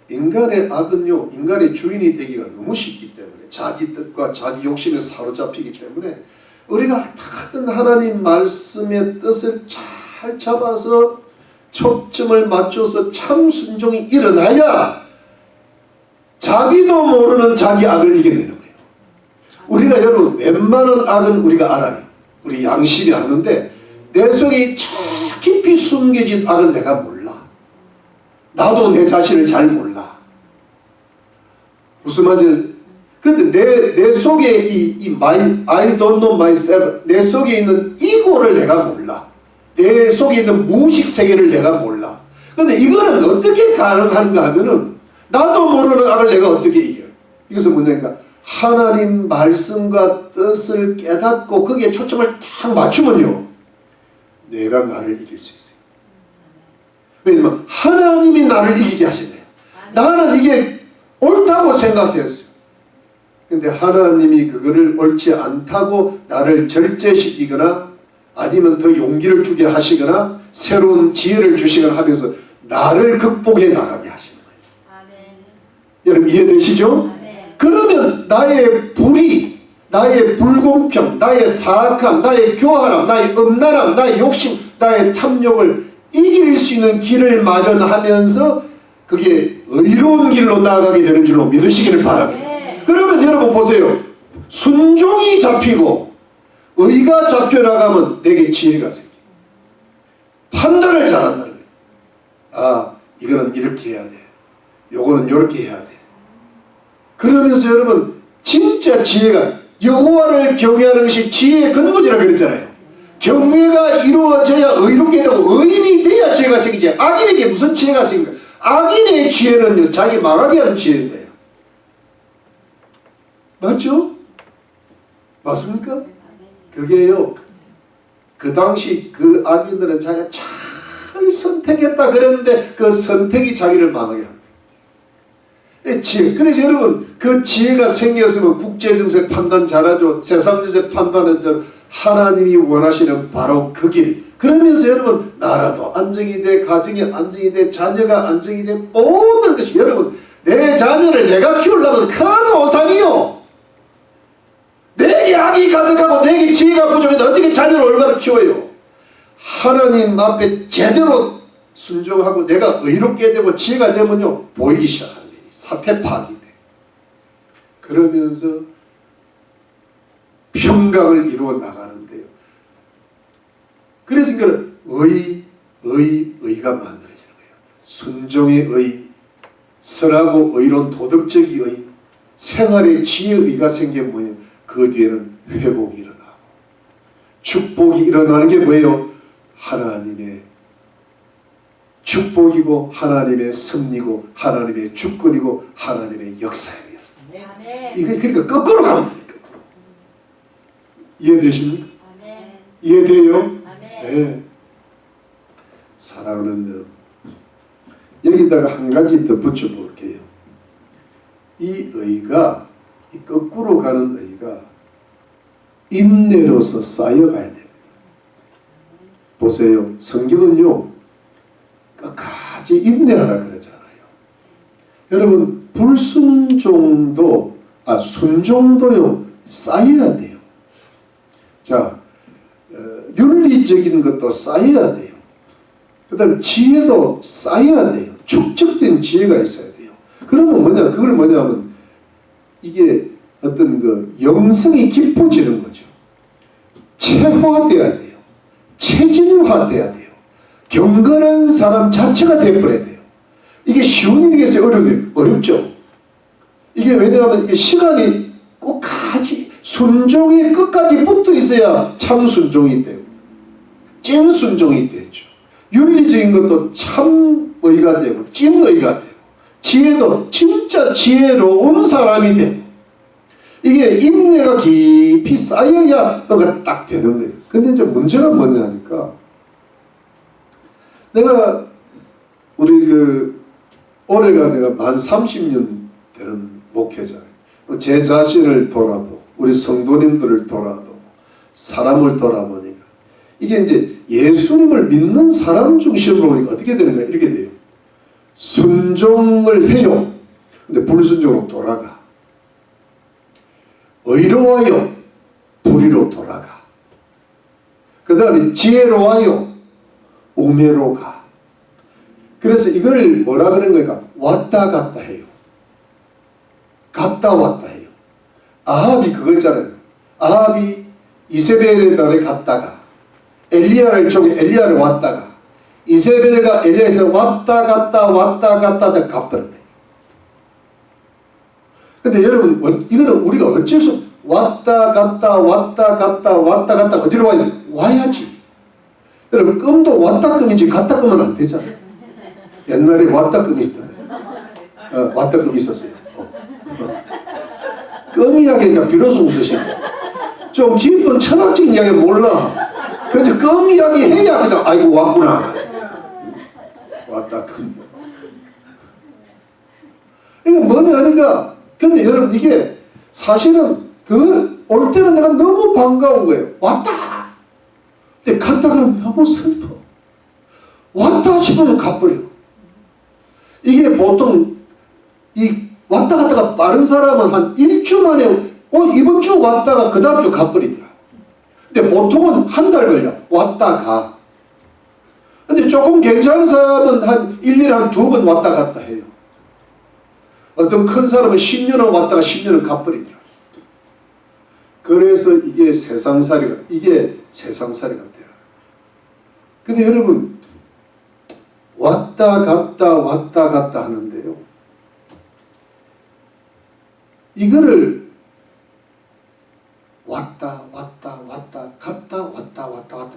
인간의 악은요 인간의 주인이 되기가 너무 쉽기 때문에 자기 뜻과 자기 욕심에 사로잡히기 때문에 우리가 다른 하나님 말씀의 뜻을 잘 잡아서 초점을 맞춰서 참 순종이 일어나야 자기도 모르는 자기 악을 이겨내는 거예요. 우리가 여러분 웬만한 악은 우리가 알아요. 우리 양심이 아는데 내 속에 깊이 숨겨진 악은 내가 몰라. 나도 내 자신을 잘 몰라. 무슨 말인지. 근데 내 속에 I don't know myself, 내 속에 있는 이고를 내가 몰라. 내 속에 있는 무의식 세계를 내가 몰라. 근데 이거는 어떻게 가능한가 하면은 나도 모르는 악을 내가 어떻게 이겨요? 이것은 뭐냐니까 하나님 말씀과 뜻을 깨닫고 거기에 초점을 딱 맞추면요 내가 나를 이길 수 있어요. 왜냐면 하나님이 나를 이기게 하신대요. 나는 이게 옳다고 생각했어요. 근데 하나님이 그거를 옳지 않다고 나를 절제시키거나 아니면 더 용기를 주게 하시거나 새로운 지혜를 주시거나 하면서 나를 극복해 나가게 하시는 거예요. 아멘. 여러분 이해되시죠? 아멘. 그러면 나의 불의, 나의 불공평, 나의 사악함, 나의 교활함, 나의 음란함, 나의 욕심, 나의 탐욕을 이길 수 있는 길을 마련하면서 그게 의로운 길로 나아가게 되는 줄로 믿으시기를 바랍니다. 네. 그러면 여러분 보세요. 순종이 잡히고 의가 잡혀나가면 내게 지혜가 생겨. 판단을 잘한다는 거예요. 아, 이거는 이렇게 해야 돼. 요거는 이렇게 해야 돼. 그러면서 여러분 진짜 지혜가 여호와를 경외하는 것이 지혜의 근본이라고 그랬잖아요. 경외가 이루어져야 의롭게 되고 의인이 돼야 지혜가 생기지. 악인에게 무슨 지혜가 생겨? 악인의 지혜는요 자기 망하게 하는 지혜인데요. 맞죠? 맞습니까? 그게요 그 당시 그 악인들은 자기가 잘 선택했다 그랬는데 그 선택이 자기를 망하게 합니다. 지혜. 그래서 여러분 그 지혜가 생겼으면 국제정세 판단 잘하죠. 세상정세 판단은 잘 하나님이 원하시는 바로 그 길. 그러면서 여러분 나라도 안정이 돼, 가정이 안정이 돼, 자녀가 안정이 돼, 모든 것이 여러분 내 자녀를 내가 키우려면 큰 오산이요. 내게 악이 가득하고 내게 지혜가 부족해도 어떻게 자녀를 얼마나 키워요. 하나님 앞에 제대로 순종하고 내가 의롭게 되고 지혜가 되면요 보이기 시작하는 거예요. 사태 파악이 돼. 그러면서 평강을 이루어 나가는데요. 그래서 그 의가 만들어지는 거예요. 순종의 의, 선하고 의로운 도덕적인 의, 생활의 지혜의 의가 생기면 뭐예요? 그 뒤에는 회복이 일어나고 축복이 일어나는 게 뭐예요? 하나님의 축복이고 하나님의 승리고 하나님의 주권이고 하나님의 역사예요. 이게 그러니까 거꾸로 가면 돼요. 거꾸로. 이해되십니까? 이해돼요? 네. 사랑하는 여러분, 여기다가 한 가지 덧붙여 볼게요. 이 의가, 이 거꾸로 가는 의가 인내로서 쌓여가야 됩니다. 보세요. 성경은요 끝까지 인내하라 그러잖아요. 여러분 불순종도 순종도요 쌓여야 돼요. 자, 윤리적인 것도 쌓여야 돼요. 그 다음에 지혜도 쌓여야 돼요. 축적된 지혜가 있어야 돼요. 그러면 뭐냐, 그걸 뭐냐면 이게 어떤 그 영성이 깊어지는 거죠. 체화돼야 돼요. 체질화돼야 돼요. 경건한 사람 자체가 되어버려야 돼요. 이게 쉬운 일이겠어요? 어렵죠. 이게 왜냐하면 이게 시간이 끝까지 순종의 끝까지 붙어 있어야 참 순종이 되고 찐 순종이 되죠. 윤리적인 것도 참 의가 되고 찐의가 되고 지혜도 진짜 지혜로운 사람이 되고 이게 인내가 깊이 쌓여야 그가 딱 되는 거예요. 근데 이제 문제가 뭐냐 하니까 내가 우리 올해가 내가 만 30년 되는 목회자예요. 제 자신을 돌아보고 우리 성도님들을 돌아보고 사람을 돌아보니까 이게 이제 예수님을 믿는 사람 중심으로 보니까 어떻게 되는가 이렇게 돼요. 순종을 해요. 근데 불순종으로 돌아가. 의로워요. 불의로 돌아가. 그 다음에 지혜로워요. 우매로 가. 그래서 이걸 뭐라 그러는 거니까 왔다 갔다 해요. 갔다 왔다 해요. 아합이 그거 있잖아요. 아합이 이세벨의 날에 갔다가 엘리야를 쪽에 엘리야를 왔다가 이세벨과 엘리야에서 왔다 갔다 가버렸대. 근데 여러분 이거는 우리가 어쩔 수 왔다 갔다 어디로 와야지. 여러분 끔도 왔다끔이지 갔다끔은 안 되잖아요. 옛날에 왔다끔이 있었어요. 왔다끔 있었어요. 끔 이야기니까 비로소 웃으시네. 좀 깊은 철학적인 이야기 몰라. 그래서 끔 이야기 해야 그냥 아이고 왔구나. 왔다끔. 이게 뭐냐 하니까 근데 여러분 이게 사실은 올 때는 내가 너무 반가운 거예요. 왔다. 근데 갔다 그러면 너무 슬퍼. 왔다 싶으면 가버려. 이게 보통 이 왔다 갔다가 빠른 사람은 한 일주 만에 이번 주 왔다가 그 다음 주 가버리더라. 근데 보통은 한 달 걸려. 왔다 가. 근데 조금 괜찮은 사람은 한 1년에 한 2번 왔다 갔다 해요. 어떤 큰 사람은 10년은 왔다가 10년은 가버리더라. 그래서 이게 세상살이가 돼요. 근데 여러분 왔다 갔다 하는데요. 이거를 왔다 갔다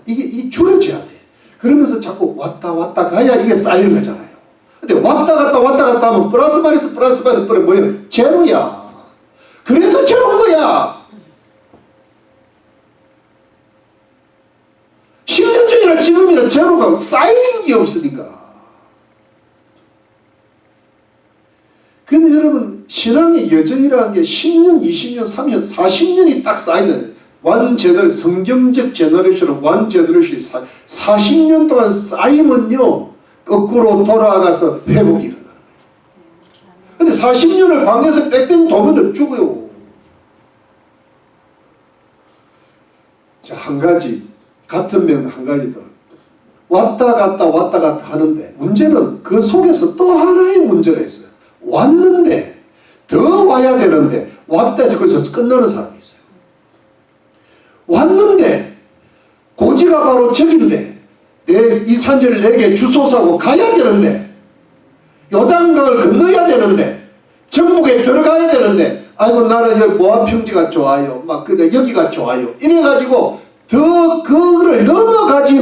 이게 줄여져야 돼. 그러면서 자꾸 왔다 가야 이게 쌓이는 거잖아요. 근데 왔다 갔다 하면 플러스 마이너스 뭐예요? 제로야. 그래서 제로인 거야. 10년 전이나 지금이나 제로가 쌓이는 게 없으니까. 근데 여러분 신앙의 여정이라는 게 10년, 20년, 30년, 40년이 딱 쌓이잖아요. 성경적 제너레이션은 완 제너레이션이 40년 동안 쌓이면요 거꾸로 돌아가서 회복이 일어나는 거예요. 근데 40년을 광야에서 빽빽 도면 죽어요. 자, 한 가지 같은 면 한 가지 더 왔다 갔다 하는데 문제는 그 속에서 또 하나의 문제가 있어요. 왔는데 더 와야 되는데 왔다 해서 거기서 끝나는 사람이 있어요. 왔는데 고지가 바로 저긴데 이 산지를 내게 주소서하고 가야 되는데 요단강을 건너야 되는데 정복에 들어가야 되는데 아이고 나는 여기 모압평지가 좋아요. 막 근데 여기가 좋아요. 이래가지고 더 그거를 넘어가지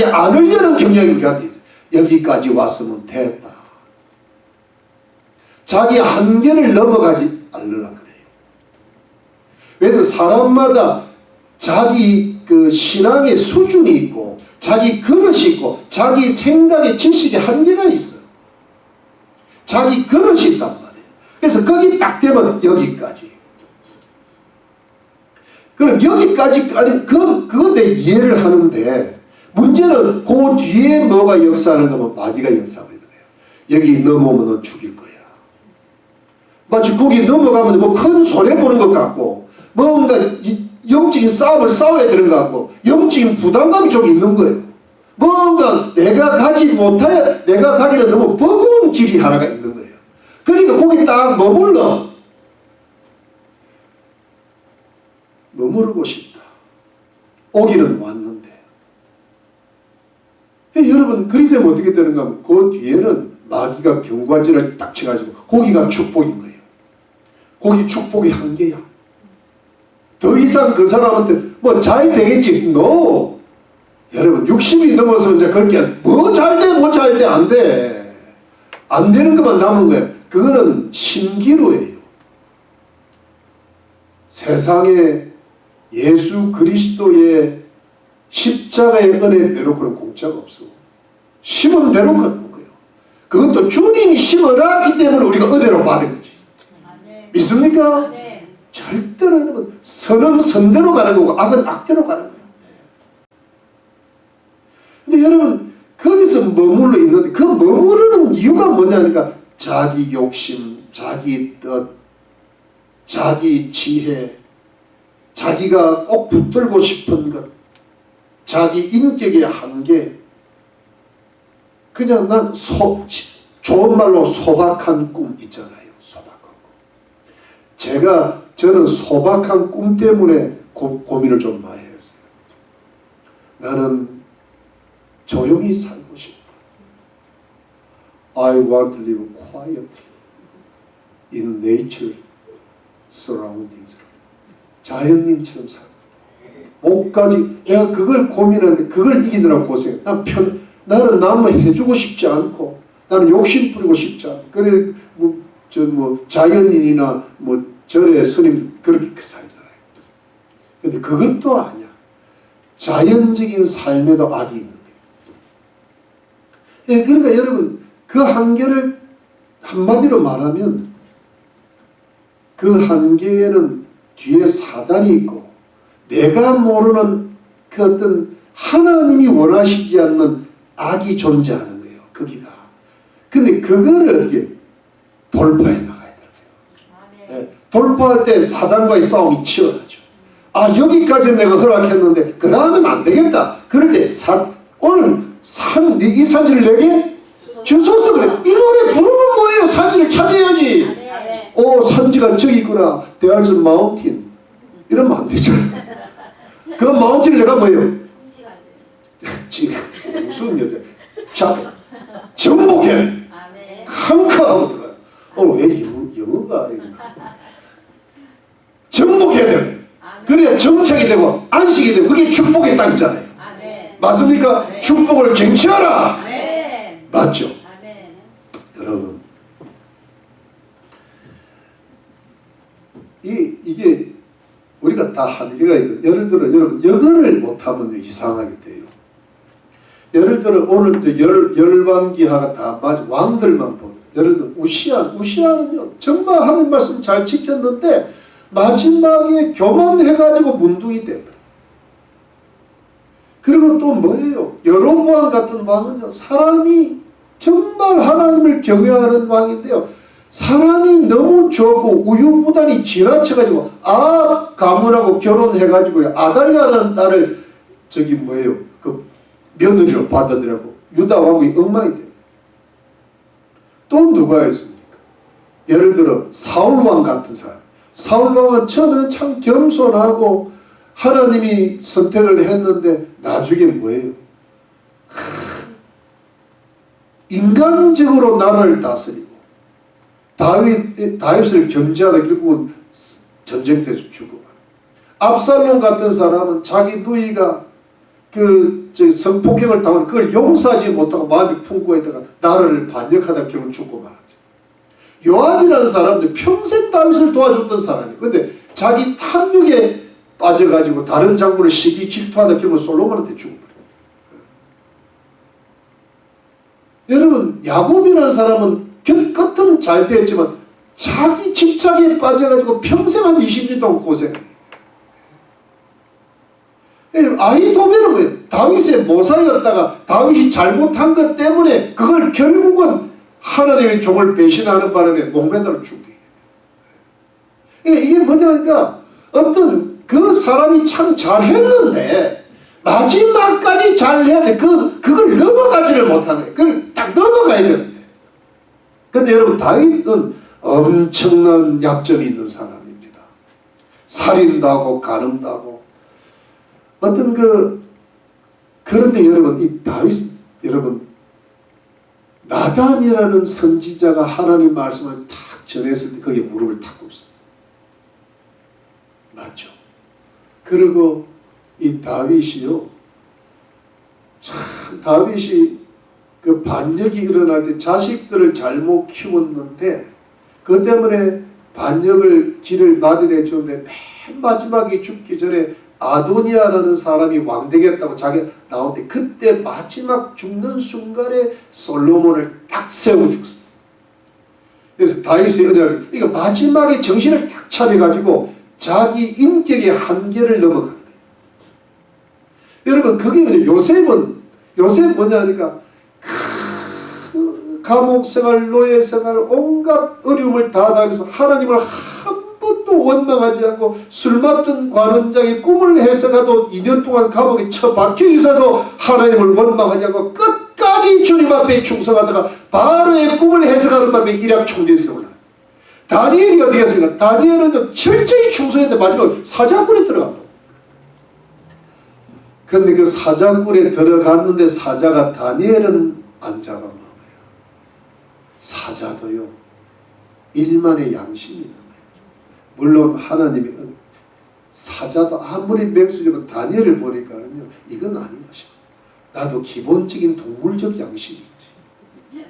않으려는 경향이 우리한테 있어요. 여기까지 왔으면 됐다. 자기 한계를 넘어가지 않으려고 그래요. 왜냐하면 사람마다 자기 그 신앙의 수준이 있고 자기 그릇이 있고 자기 생각의 지식의 한계가 있어. 자기 그릇이 있단 말이에요. 그래서 거기 딱 되면 여기까지. 그럼 여기까지까지 그건 내 이해를 하는데 문제는 그 뒤에 뭐가 역사하는 거면 마귀가 역사하고 있는 거예요. 여기 넘어오면 넌 죽일 거야. 마치 거기 넘어가면 뭐 큰 손해보는 것 같고 뭔가 영적인 싸움을 싸워야 되는 것 같고 영적인 부담감이 좀 있는 거예요. 뭔가 내가 가기는 너무 버거운 길이 하나가 있는 거예요. 그러니까 거기 딱 머무르고 싶다. 오기는 왔는데. 여러분 그리 되면 어떻게 되는가 하면 그 뒤에는 마귀가 경관지를 딱 쳐가지고 거기가 축복인 거예요. 거기 축복의 한계야. 더 이상 그 사람한테 뭐 잘 되겠지. No. 여러분 60이 넘어서 이제 그렇게 뭐 잘돼 뭐 잘돼 안 돼. 안 되는 것만 남은 거예요. 그거는 신기루예요. 세상에 예수 그리스도의 십자가의 은혜 빼놓고는 공짜가 없어. 심은 대로 걷는 거예요. 그것도 주님이 심어놨기 때문에 우리가 은혜로 받은 거지. 믿습니까? 절대로 여러분 선은 선대로 가는 거고 악은 악대로 가는 거예요. 근데 여러분 거기서 머물러 있는데 그 머무르는 이유가 뭐냐니까 자기 욕심, 자기 뜻, 자기 지혜, 자기가 꼭 붙들고 싶은 것, 자기 인격의 한계, 그냥 난 좋은 말로 소박한 꿈 있잖아요. 소박한 꿈. 저는 소박한 꿈 때문에 고민을 좀 많이 했어요. 나는 조용히 살고 싶다. I want to live quietly in nature surroundings. 자연인처럼 살고. 목까지 내가 그걸 고민하는데 그걸 이기느라고 고생해. 나는 남을 해주고 싶지 않고 나는 욕심 부리고 싶지 않고 그래 자연인이나 절의 스님 그렇게 살잖아요. 근데 그것도 아니야. 자연적인 삶에도 악이 있는 거예요. 예, 그러니까 여러분 그 한계를 한마디로 말하면 그 한계에는 뒤에 사단이 있고 내가 모르는 그 어떤 하나님이 원하시지 않는 악이 존재하는 거예요. 거기가. 근데 그거를 어떻게 돌파해 나가야 돼요. 예, 돌파할 때 사단과의 싸움이 치열하죠. 아 여기까지 내가 허락했는데 그 다음은 안 되겠다. 그럴 때 오늘 이 사진을 내게 주소서 그래. 이 노래 부르면 뭐예요? 사진을 찾아야지. 산지가 저기 있구나. There's a mountain. 이러면 안 되잖아. 그 마운틴을 내가 뭐예요? 무슨 여자? 자, 정복해. 칸카하고 들어가요. 오늘 왜 영어가 정복해야 돼. 그래야 정착이 되고 안식이 되고 그게 축복의 땅이잖아요. 맞습니까? 네. 축복을 쟁취하라. 네. 맞죠? 네. 여러분 이게 우리가 다 한계가 있거든요. 예를 들어 여러분 영어를 못하면 이상하게 돼요. 예를 들어 오늘 열왕기하가 다 맞아. 왕들만 보면 예를 들어 우시아는요 정말 하나님 말씀 잘 지켰는데 마지막에 교만해가지고 문둥이 돼버려. 그리고 또 뭐예요? 여로보암 같은 왕은요 사람이 정말 하나님을 경외하는 왕인데요 사람이 너무 좋고 우유부단히 지나쳐가지고 가문하고 결혼해가지고요 아달랴라는 딸을 그 며느리로 받아들이고 유다 왕국이 엉망이 돼요. 또 누가 있습니까? 예를 들어 사울왕 같은 사람. 사울왕은 처음에는 참 겸손하고 하나님이 선택을 했는데 나중에 뭐예요? 인간적으로 나라를 다스리고 다윗을 견제하다 결국은 전쟁터에서 죽어. 압살롬 같은 사람은 자기 누이가 성폭행을 당한 그걸 용서하지 못하고 마음이 풍부했다가 나라를 반역하다 결국 죽고 말하죠. 요압이라는 사람도 평생 다윗을 도와줬던 사람이에요. 근데 자기 탐욕에 빠져가지고 다른 장군을 시기 질투하다 결국 솔로몬한테 죽어버려요. 여러분 야곱이라는 사람은 끝은 잘 되었지만 자기 집착에 빠져가지고 평생 한 20년 동안 고생해요. 아히도벨은 뭐예요? 다윗의 모사였다가 다윗이 잘못한 것 때문에 그걸 결국은 하나님의 종을 배신하는 바람에 목매달아 죽게. 이게 뭐냐니까 어떤 그 사람이 참 잘했는데 마지막까지 잘해야 돼. 그걸 넘어가지를 못하는 거예요. 그걸 딱 넘어가야 되는데. 근데 여러분 다윗은 엄청난 약점이 있는 사람입니다. 살인도 하고 간음도 하고 그런데 여러분 이 다윗 여러분 나단이라는 선지자가 하나님 말씀을 탁 전했을 때 거기에 무릎을 탁 꿇습니다. 맞죠? 그리고 이 다윗이요 참 다윗이 그 반역이 일어날 때 자식들을 잘못 키웠는데 그 때문에 반역을 길을 마련해 줬는데 맨 마지막에 죽기 전에 아도니아라는 사람이 왕 되겠다고 자기가 나오는데 그때 마지막 죽는 순간에 솔로몬을 딱 세우고 죽습니다. 그래서 다윗의 은혜를 이거 마지막에 정신을 딱 차려가지고 자기 인격의 한계를 넘어가는 거예요. 여러분 그게 뭐냐 요셉 뭐냐 하니까 감옥 생활, 노예 생활, 온갖 어려움을 다 당하면서 하나님을 한 번도 원망하지 않고 술 맡은 관원장의 꿈을 해서라도 2년 동안 감옥에 처박혀 있어도 하나님을 원망하지 않고 끝까지 주님 앞에 충성하다가 바로의 꿈을 해석하는 밤에 일약 총대에 세우라. 다니엘이 어떻게 했습니까? 다니엘은 철저히 충성했는데 마지막에 사자굴에 들어간다. 그런데 그 사자굴에 들어갔는데 사자가 다니엘은 안 잡아먹어요. 사자도요 일만의 양심이 있는 거예요. 물론 하나님이 사자도 아무리 맹수적으로 다니엘을 보니까는요 이건 아니다 싶어요. 나도 기본적인 동물적 양심이 있지.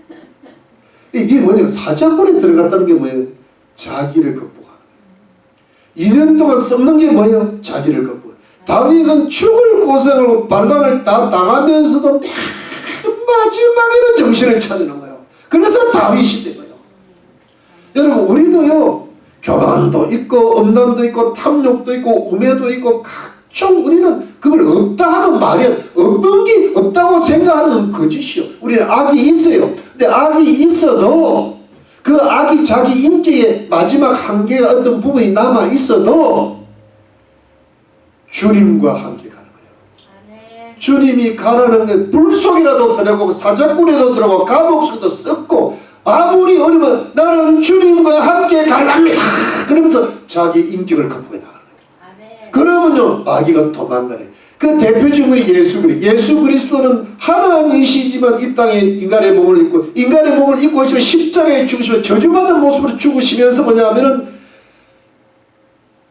이게 뭐냐면 사자굴에 들어갔다는 게 뭐예요? 자기를 극복하는 거예요. 2년 동안 썩는 게 뭐예요? 자기를 극복해요. 다윗은 죽을 고생을 반란을 다 당하면서도 맨 마지막에는 정신을 차리는 거예요. 그래서 다윗이 된 거예요. 여러분 우리도요 교만도 있고 음란도 있고 탐욕도 있고 우매도 있고 각종 우리는 그걸 없다 하는 말이 없는 게 없다고 생각하는 거짓이요. 우리는 악이 있어요. 근데 악이 있어도 그 악이 자기 인격의 마지막 한계가 어떤 부분이 남아 있어도 주님과 함께 가는 거예요. 주님이 가라는 게 불속이라도 들어가고 사자굴에도 들어가고 감옥 속에도 썩고 아무리 어려면 나는 주님과 함께 갈랍니다. 그러면서 자기 인격을 극복해 나가는 거예요. 그러면요 마귀가 도망가네. 그 대표적인 예수 그리스도는 하나님이시지만 이 땅에 인간의 몸을 입고 있지만 십자가에 죽으시면 저주받은 모습으로 죽으시면서 뭐냐면은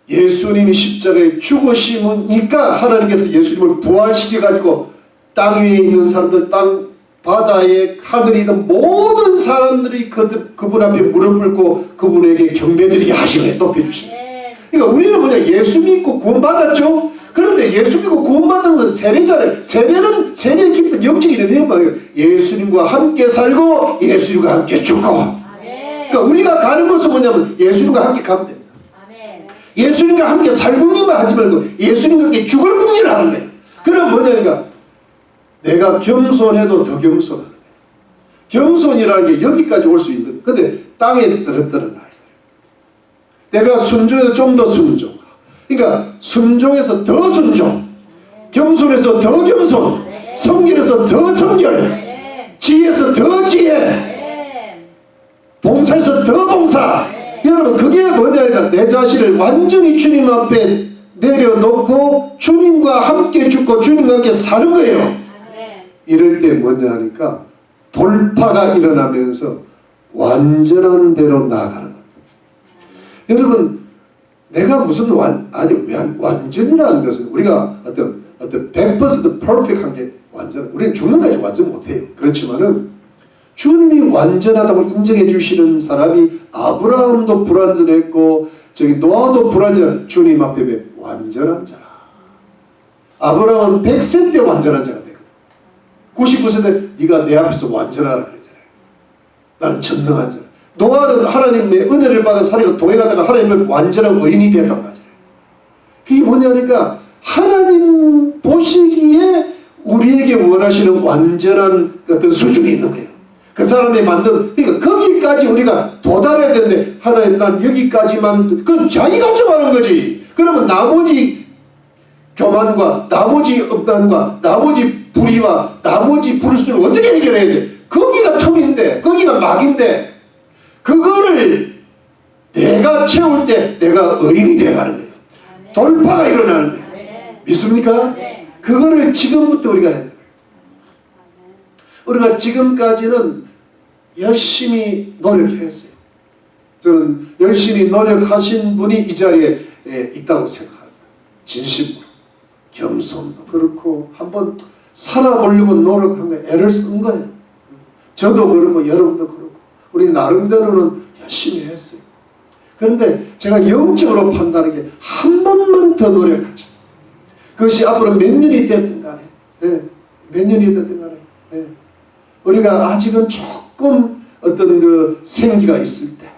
예수님이 십자가에 죽으시니까 하나님께서 예수님을 부활시켜가지고 땅 위에 있는 사람들, 땅 바다에 하늘에 있는 모든 사람들이 그분 앞에 무릎 꿇고 그분에게 경배드리게 하시네, 높여주시네. 그러니까 우리는 뭐냐, 예수 믿고 구원받았죠. 그런데 예수 믿고 구원받는 건 세례잖아요. 세례의 깊은 영적인 의미는 뭐예요? 예수님과 함께 살고 예수님과 함께 죽고. 그러니까 우리가 가는 것은 뭐냐면 예수님과 함께 가면 됩니다. 예수님과 함께 살 궁리만 하지 말고 예수님과 함께 죽을 궁리를 하는 거예요. 그럼 뭐냐니까 내가 겸손해도 더 겸손하는 거예요. 겸손이라는 게 여기까지 올 수 있는. 근데 땅에 떨어뜨려놔야 돼요. 내가 순종해도 좀 더 순종. 그러니까 순종해서 더 순종, 겸손해서 더 겸손, 성결해서 더 성결, 지혜에서 더 지혜, 봉사해서 더 봉사. 여러분 그게 뭐냐니까 내 자신을 완전히 주님 앞에 내려놓고 주님과 함께 죽고 주님과 함께 사는 거예요. 이럴 때 뭐냐 하니까 돌파가 일어나면서 완전한 대로 나아가는 겁니다. 여러분 내가 무슨 완전이라는 것은 우리가 어떤 100% perfect한 게 완전, 우리는 죽는 까지 완전 못해요. 그렇지만은 주님이 완전하다고 인정해 주시는 사람이 아브라함도 불완전했고 노아도 불완전한 주님 앞에 왜 완전한 자라. 아브라함은 100세 때 완전한 자가 되거든. 99세 때 네가 내 앞에서 완전하라 그랬잖아요. 나는 전능한 자라. 노아는 하나님의 은혜를 받아 사례가 동행하다가 하나님의 완전한 의인이 되었단 말이에요. 그게 뭐냐니까 하나님 보시기에 우리에게 원하시는 완전한 어떤 수준이 있는 거예요. 그 사람이 만든, 그러니까 거기까지 우리가 도달해야 되는데 하나님 난 여기까지만, 그건 자기가 정하는 거지. 그러면 나머지 교만과 나머지 억단과 나머지 불의와 나머지 불순을 어떻게 해결해야 돼? 거기가 틈인데 거기가 막인데 그거를 내가 채울 때 내가 의인이 되어가는 거예요. 돌파가 일어나는 거예요. 믿습니까? 그거를 지금부터 우리가 해야 돼요. 우리가 지금까지는 열심히 노력했어요. 저는 열심히 노력하신 분이 이 자리에 있다고 생각합니다. 진심으로, 겸손도 그렇고 한번 살아보려고 노력한 거예요. 애를 쓴 거예요. 저도 그렇고 여러분도 그렇고 우리 나름대로는 열심히 했어요. 그런데 제가 영적으로 판단하는 게 한 번만 더 노력하자. 그것이 앞으로 몇 년이 됐든 간에 몇 년이 됐든 간에 우리가 아직은 조금 어떤 그 생기가 있을 때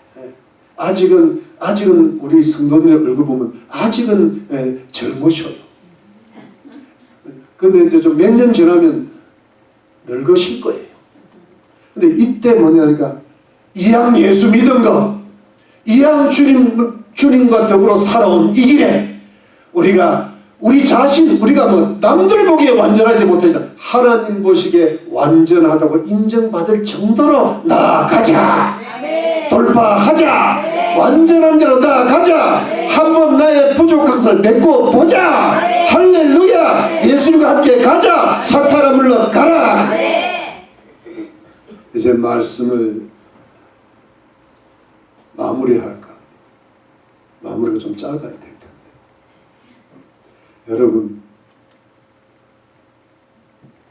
아직은 우리 성도님의 얼굴 보면 아직은 젊으셔요. 근데 이제 좀 몇 년 지나면 늙으실 거예요. 근데 이때 뭐냐니까 이왕 예수 믿은 거, 이왕 주님과 더불어 살아온 이 길에 우리가 우리 자신, 우리가 뭐 남들 보기에 완전하지 못하니까 하나님 보시기에 완전하다고 인정받을 정도로 나아가자. 돌파하자. 완전한 대로 나아가자. 한번 나의 부족한 것을 맺고 보자. 할렐루야. 예수님과 함께 가자. 사탄아 물러가라. 이제 말씀을 마무리할까? 마무리가 좀 짧아야 될 텐데. 여러분,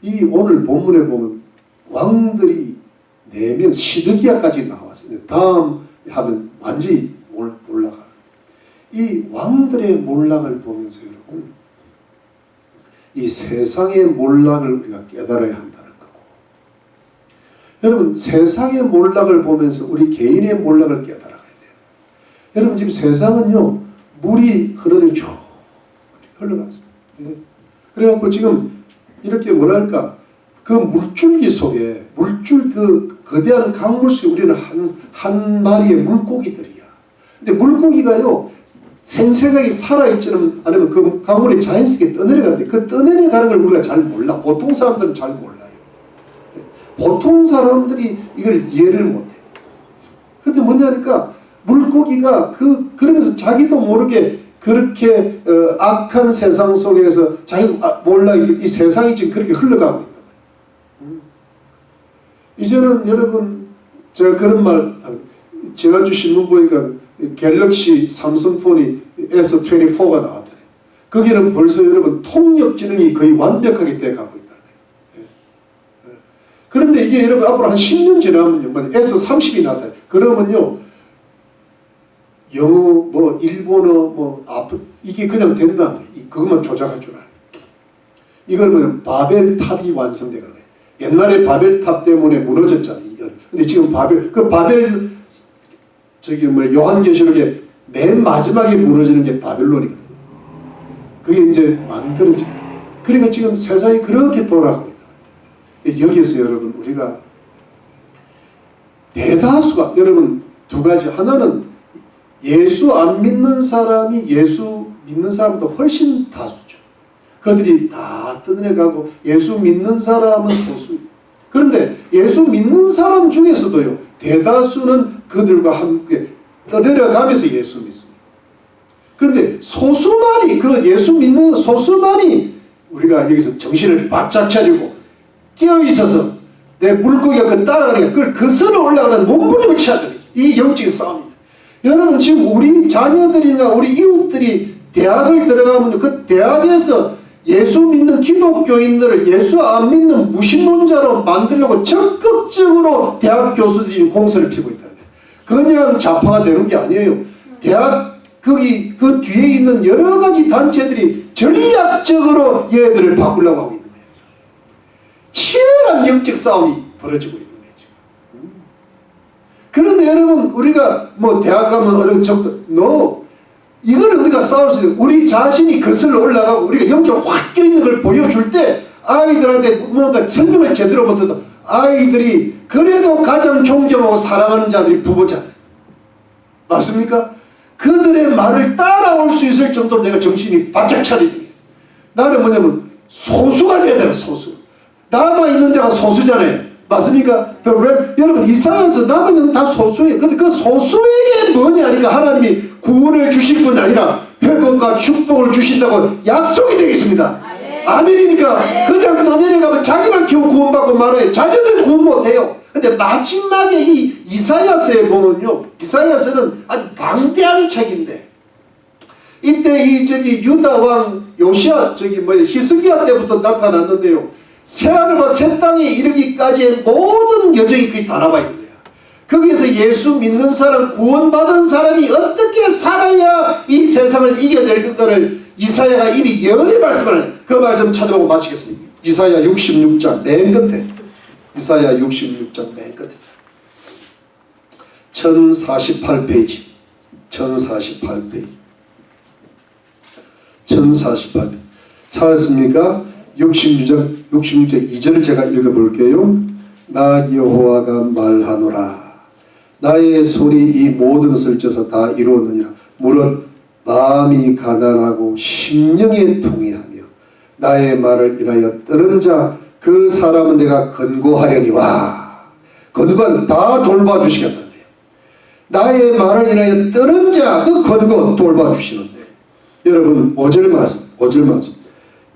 이 오늘 본문에 보면 왕들이 4명 시드기야까지 나왔어요. 다음 하면 완전히 올라가는. 이 왕들의 몰락을 보면서 여러분, 이 세상의 몰락을 우리가 깨달아야 한다는 거고, 여러분 세상의 몰락을 보면서 우리 개인의 몰락을 깨달아가야 돼요. 여러분 지금 세상은요 물이 흐르는 쭉 흘러가서 그래갖고 지금 이렇게 뭐랄까 그 물줄기 속에 그 거대한 강물 속에 우리는 한 마리의 물고기들이야. 근데 물고기가요 생생하게 살아있지는 않으면 그 강물이 자연스럽게 떠내려가는데 그 떠내려가는 걸 우리가 잘 몰라. 보통 사람들은 잘 몰라요. 보통 사람들이 이걸 이해를 못해. 근데 뭐냐니까 물고기가 그러면서 자기도 모르게 그렇게 악한 세상 속에서 자기도 몰라 이 세상이 지금 그렇게 흘러가고 있단 말이에요. 이제는 여러분 제가 그런 말 지난주 신문 보니까 갤럭시 삼성폰이 S24가 나왔더래. 거기는 벌써 여러분 통역 기능이 거의 완벽하게 돼가고 있다는 거예요. 그런데 이게 여러분 앞으로 한 10년 지나면요 S30이 나왔다. 그러면요 영어 뭐 일본어 이게 그냥 된다는 거예요. 그것만 조작할 줄 알아요. 이걸 보면 바벨탑이 완성되거든요. 옛날에 바벨탑 때문에 무너졌잖아요. 근데 지금 바벨 요한계시록에 맨 마지막에 무너지는 게 바벨론이거든요. 그게 이제 만들어지고. 그러니까 지금 세상이 그렇게 돌아가고 있다. 여기에서 여러분 우리가 대다수가 여러분 두 가지. 하나는 예수 안 믿는 사람이 예수 믿는 사람보다 훨씬 다수죠. 그들이 다 떠내려가고 예수 믿는 사람은 소수. 그런데 예수 믿는 사람 중에서도요 대다수는 그들과 함께 떠내려가면서 예수 믿습니다. 그런데 소수만이 그 예수 믿는 소수만이 우리가 여기서 정신을 바짝 차리고 깨어 있어서 내 물고기가 그 따라가니까 그걸 거슬러 올라가는 몸부림을 쳐야 돼요. 이 영적인 싸움입니다. 여러분 지금 우리 자녀들이나 우리 이웃들이 대학을 들어가면 그 대학에서 예수 믿는 기독교인들을 예수 안 믿는 무신론자로 만들려고 적극적으로 대학 교수들이 공세를 피고 있다는 거예요. 그냥 좌파가 되는 게 아니에요. 대학 거기 그 뒤에 있는 여러 가지 단체들이 전략적으로 얘들을 바꾸려고 하고 있는 거예요. 치열한 영적 싸움이 벌어지고 있는 거죠. 그런데 여러분 우리가 뭐 대학 가면 어느 정도 이걸 우리가 싸울 수 있어요. 우리 자신이 거슬러 올라가고 우리가 영적 확 껴있는 걸 보여줄 때 아이들한테 뭔가 설명을 제대로 못해도 아이들이 그래도 가장 존경하고 사랑하는 자들이 부모자들 맞습니까? 그들의 말을 따라올 수 있을 정도로 내가 정신이 바짝 차리게. 나는 뭐냐면 소수가 돼야 돼요. 소수. 남아있는 자가 소수잖아요. 맞습니까? 여러분 이상해서 남아있는 다 소수예요. 근데 그 소수에게 뭐냐니까 하나님이 구원을 주실 뿐 아니라 회복과 축복을 주신다고 약속이 되어 있습니다. 아멘이니까 그냥 떠내려가면 자기만 겨우 구원받고 말아요. 자녀들 구원 못해요. 근데 마지막에 이 이사야서에 보면요, 이사야서는 아주 방대한 책인데 이때 이 유다 왕 요시야 히스기야 때부터 나타났는데요. 새하늘과 새 땅에 이르기까지의 모든 여정이 거기 다 나와 있는 거야. 거기에서 예수 믿는 사람, 구원받은 사람이 어떻게 살아야 이 세상을 이겨낼 것들을 이사야가 이미 열이 말씀을 해요. 그 말씀 찾아보고 마치겠습니다. 이사야 66장 맨 끝에, 이사야 66장 맨 끝에 1048페이지 1048페이지 찾았습니까? 66장 2절을 제가 읽어볼게요. 나 여호와가 말하노라. 나의 손이 이 모든 것을 쪄서 다 이루었느니라. 무릇 마음이 가난하고 심령이 통회하며 나의 말을 인하여 떠는 자 그 사람은 내가 건고하려니와. 건고는 다 돌봐주시겠다는데요. 나의 말을 인하여 떠는 자 그 건고 돌봐주시는데, 여러분 5절 말씀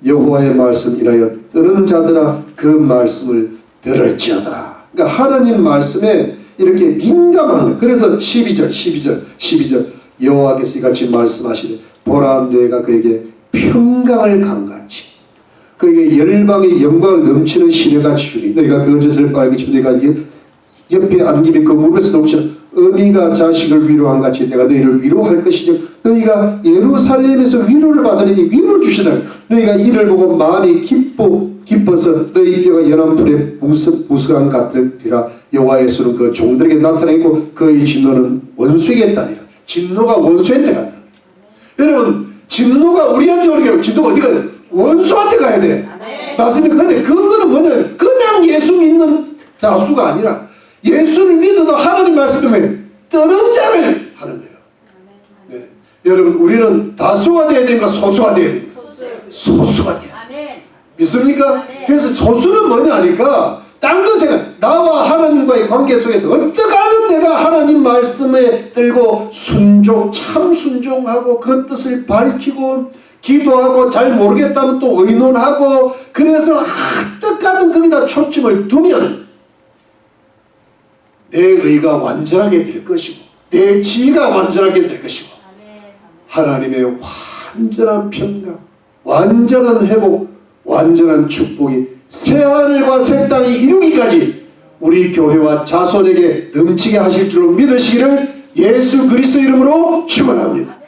여호와의 말씀 인하여 떠는 자들아 그 말씀을 들을지어다. 그러니까 하나님 말씀에 이렇게 민감한 거예요. 그래서 12절 여호와께서 이같이 말씀하시되 보라 내가 그에게 평강을 강같이 그에게 열방의 영광을 넘치는 시내같이 주니 너희가 그 젖을 빨개치고 내가 옆에 안기면 그 물에서 넘치는 어미가 자식을 위로한 같이 내가 너희를 위로할 것이니 너희가 예루살렘에서 위로를 받으리니 위로를 주시다. 너희가 이를 보고 마음이 기뻐서 너희 뼈가 연한 풀에 무수한 같으리라. 여호와의 수는 그 종들에게 나타내고 그의 진노는 원수에게 있다니라. 진노가 원수한테 간다. 여러분 진노가 우리한테 오는 게 아니라 진노가 어디 가야 돼? 원수한테 가야 돼. 맞습니까? 근데 그거는 뭐냐? 그냥 예수 믿는 다수가 아니라 예수를 믿어도 하나님 말씀에 떠는 자를 하는 거예요. 네. 여러분 우리는 다수가 돼야 됩니까? 소수가 돼야 됩니까? 소수가 돼야 돼요. 믿습니까? 그래서 소수는 뭐냐 하니까 딴 거 생각, 나와 하나님과의 관계 속에서 어떻게 하면 내가 하나님 말씀에 들고 참 순종하고 그 뜻을 밝히고 기도하고 잘 모르겠다면 또 의논하고 그래서 어떻게든 거기다 초점을 두면 내 의가 완전하게 될 것이고 내 지혜가 완전하게 될 것이고 하나님의 완전한 평강, 완전한 회복, 완전한 축복이 새하늘과 새 땅이 이루기까지 우리 교회와 자손에게 넘치게 하실 줄로 믿으시기를 예수 그리스도 이름으로 축원합니다.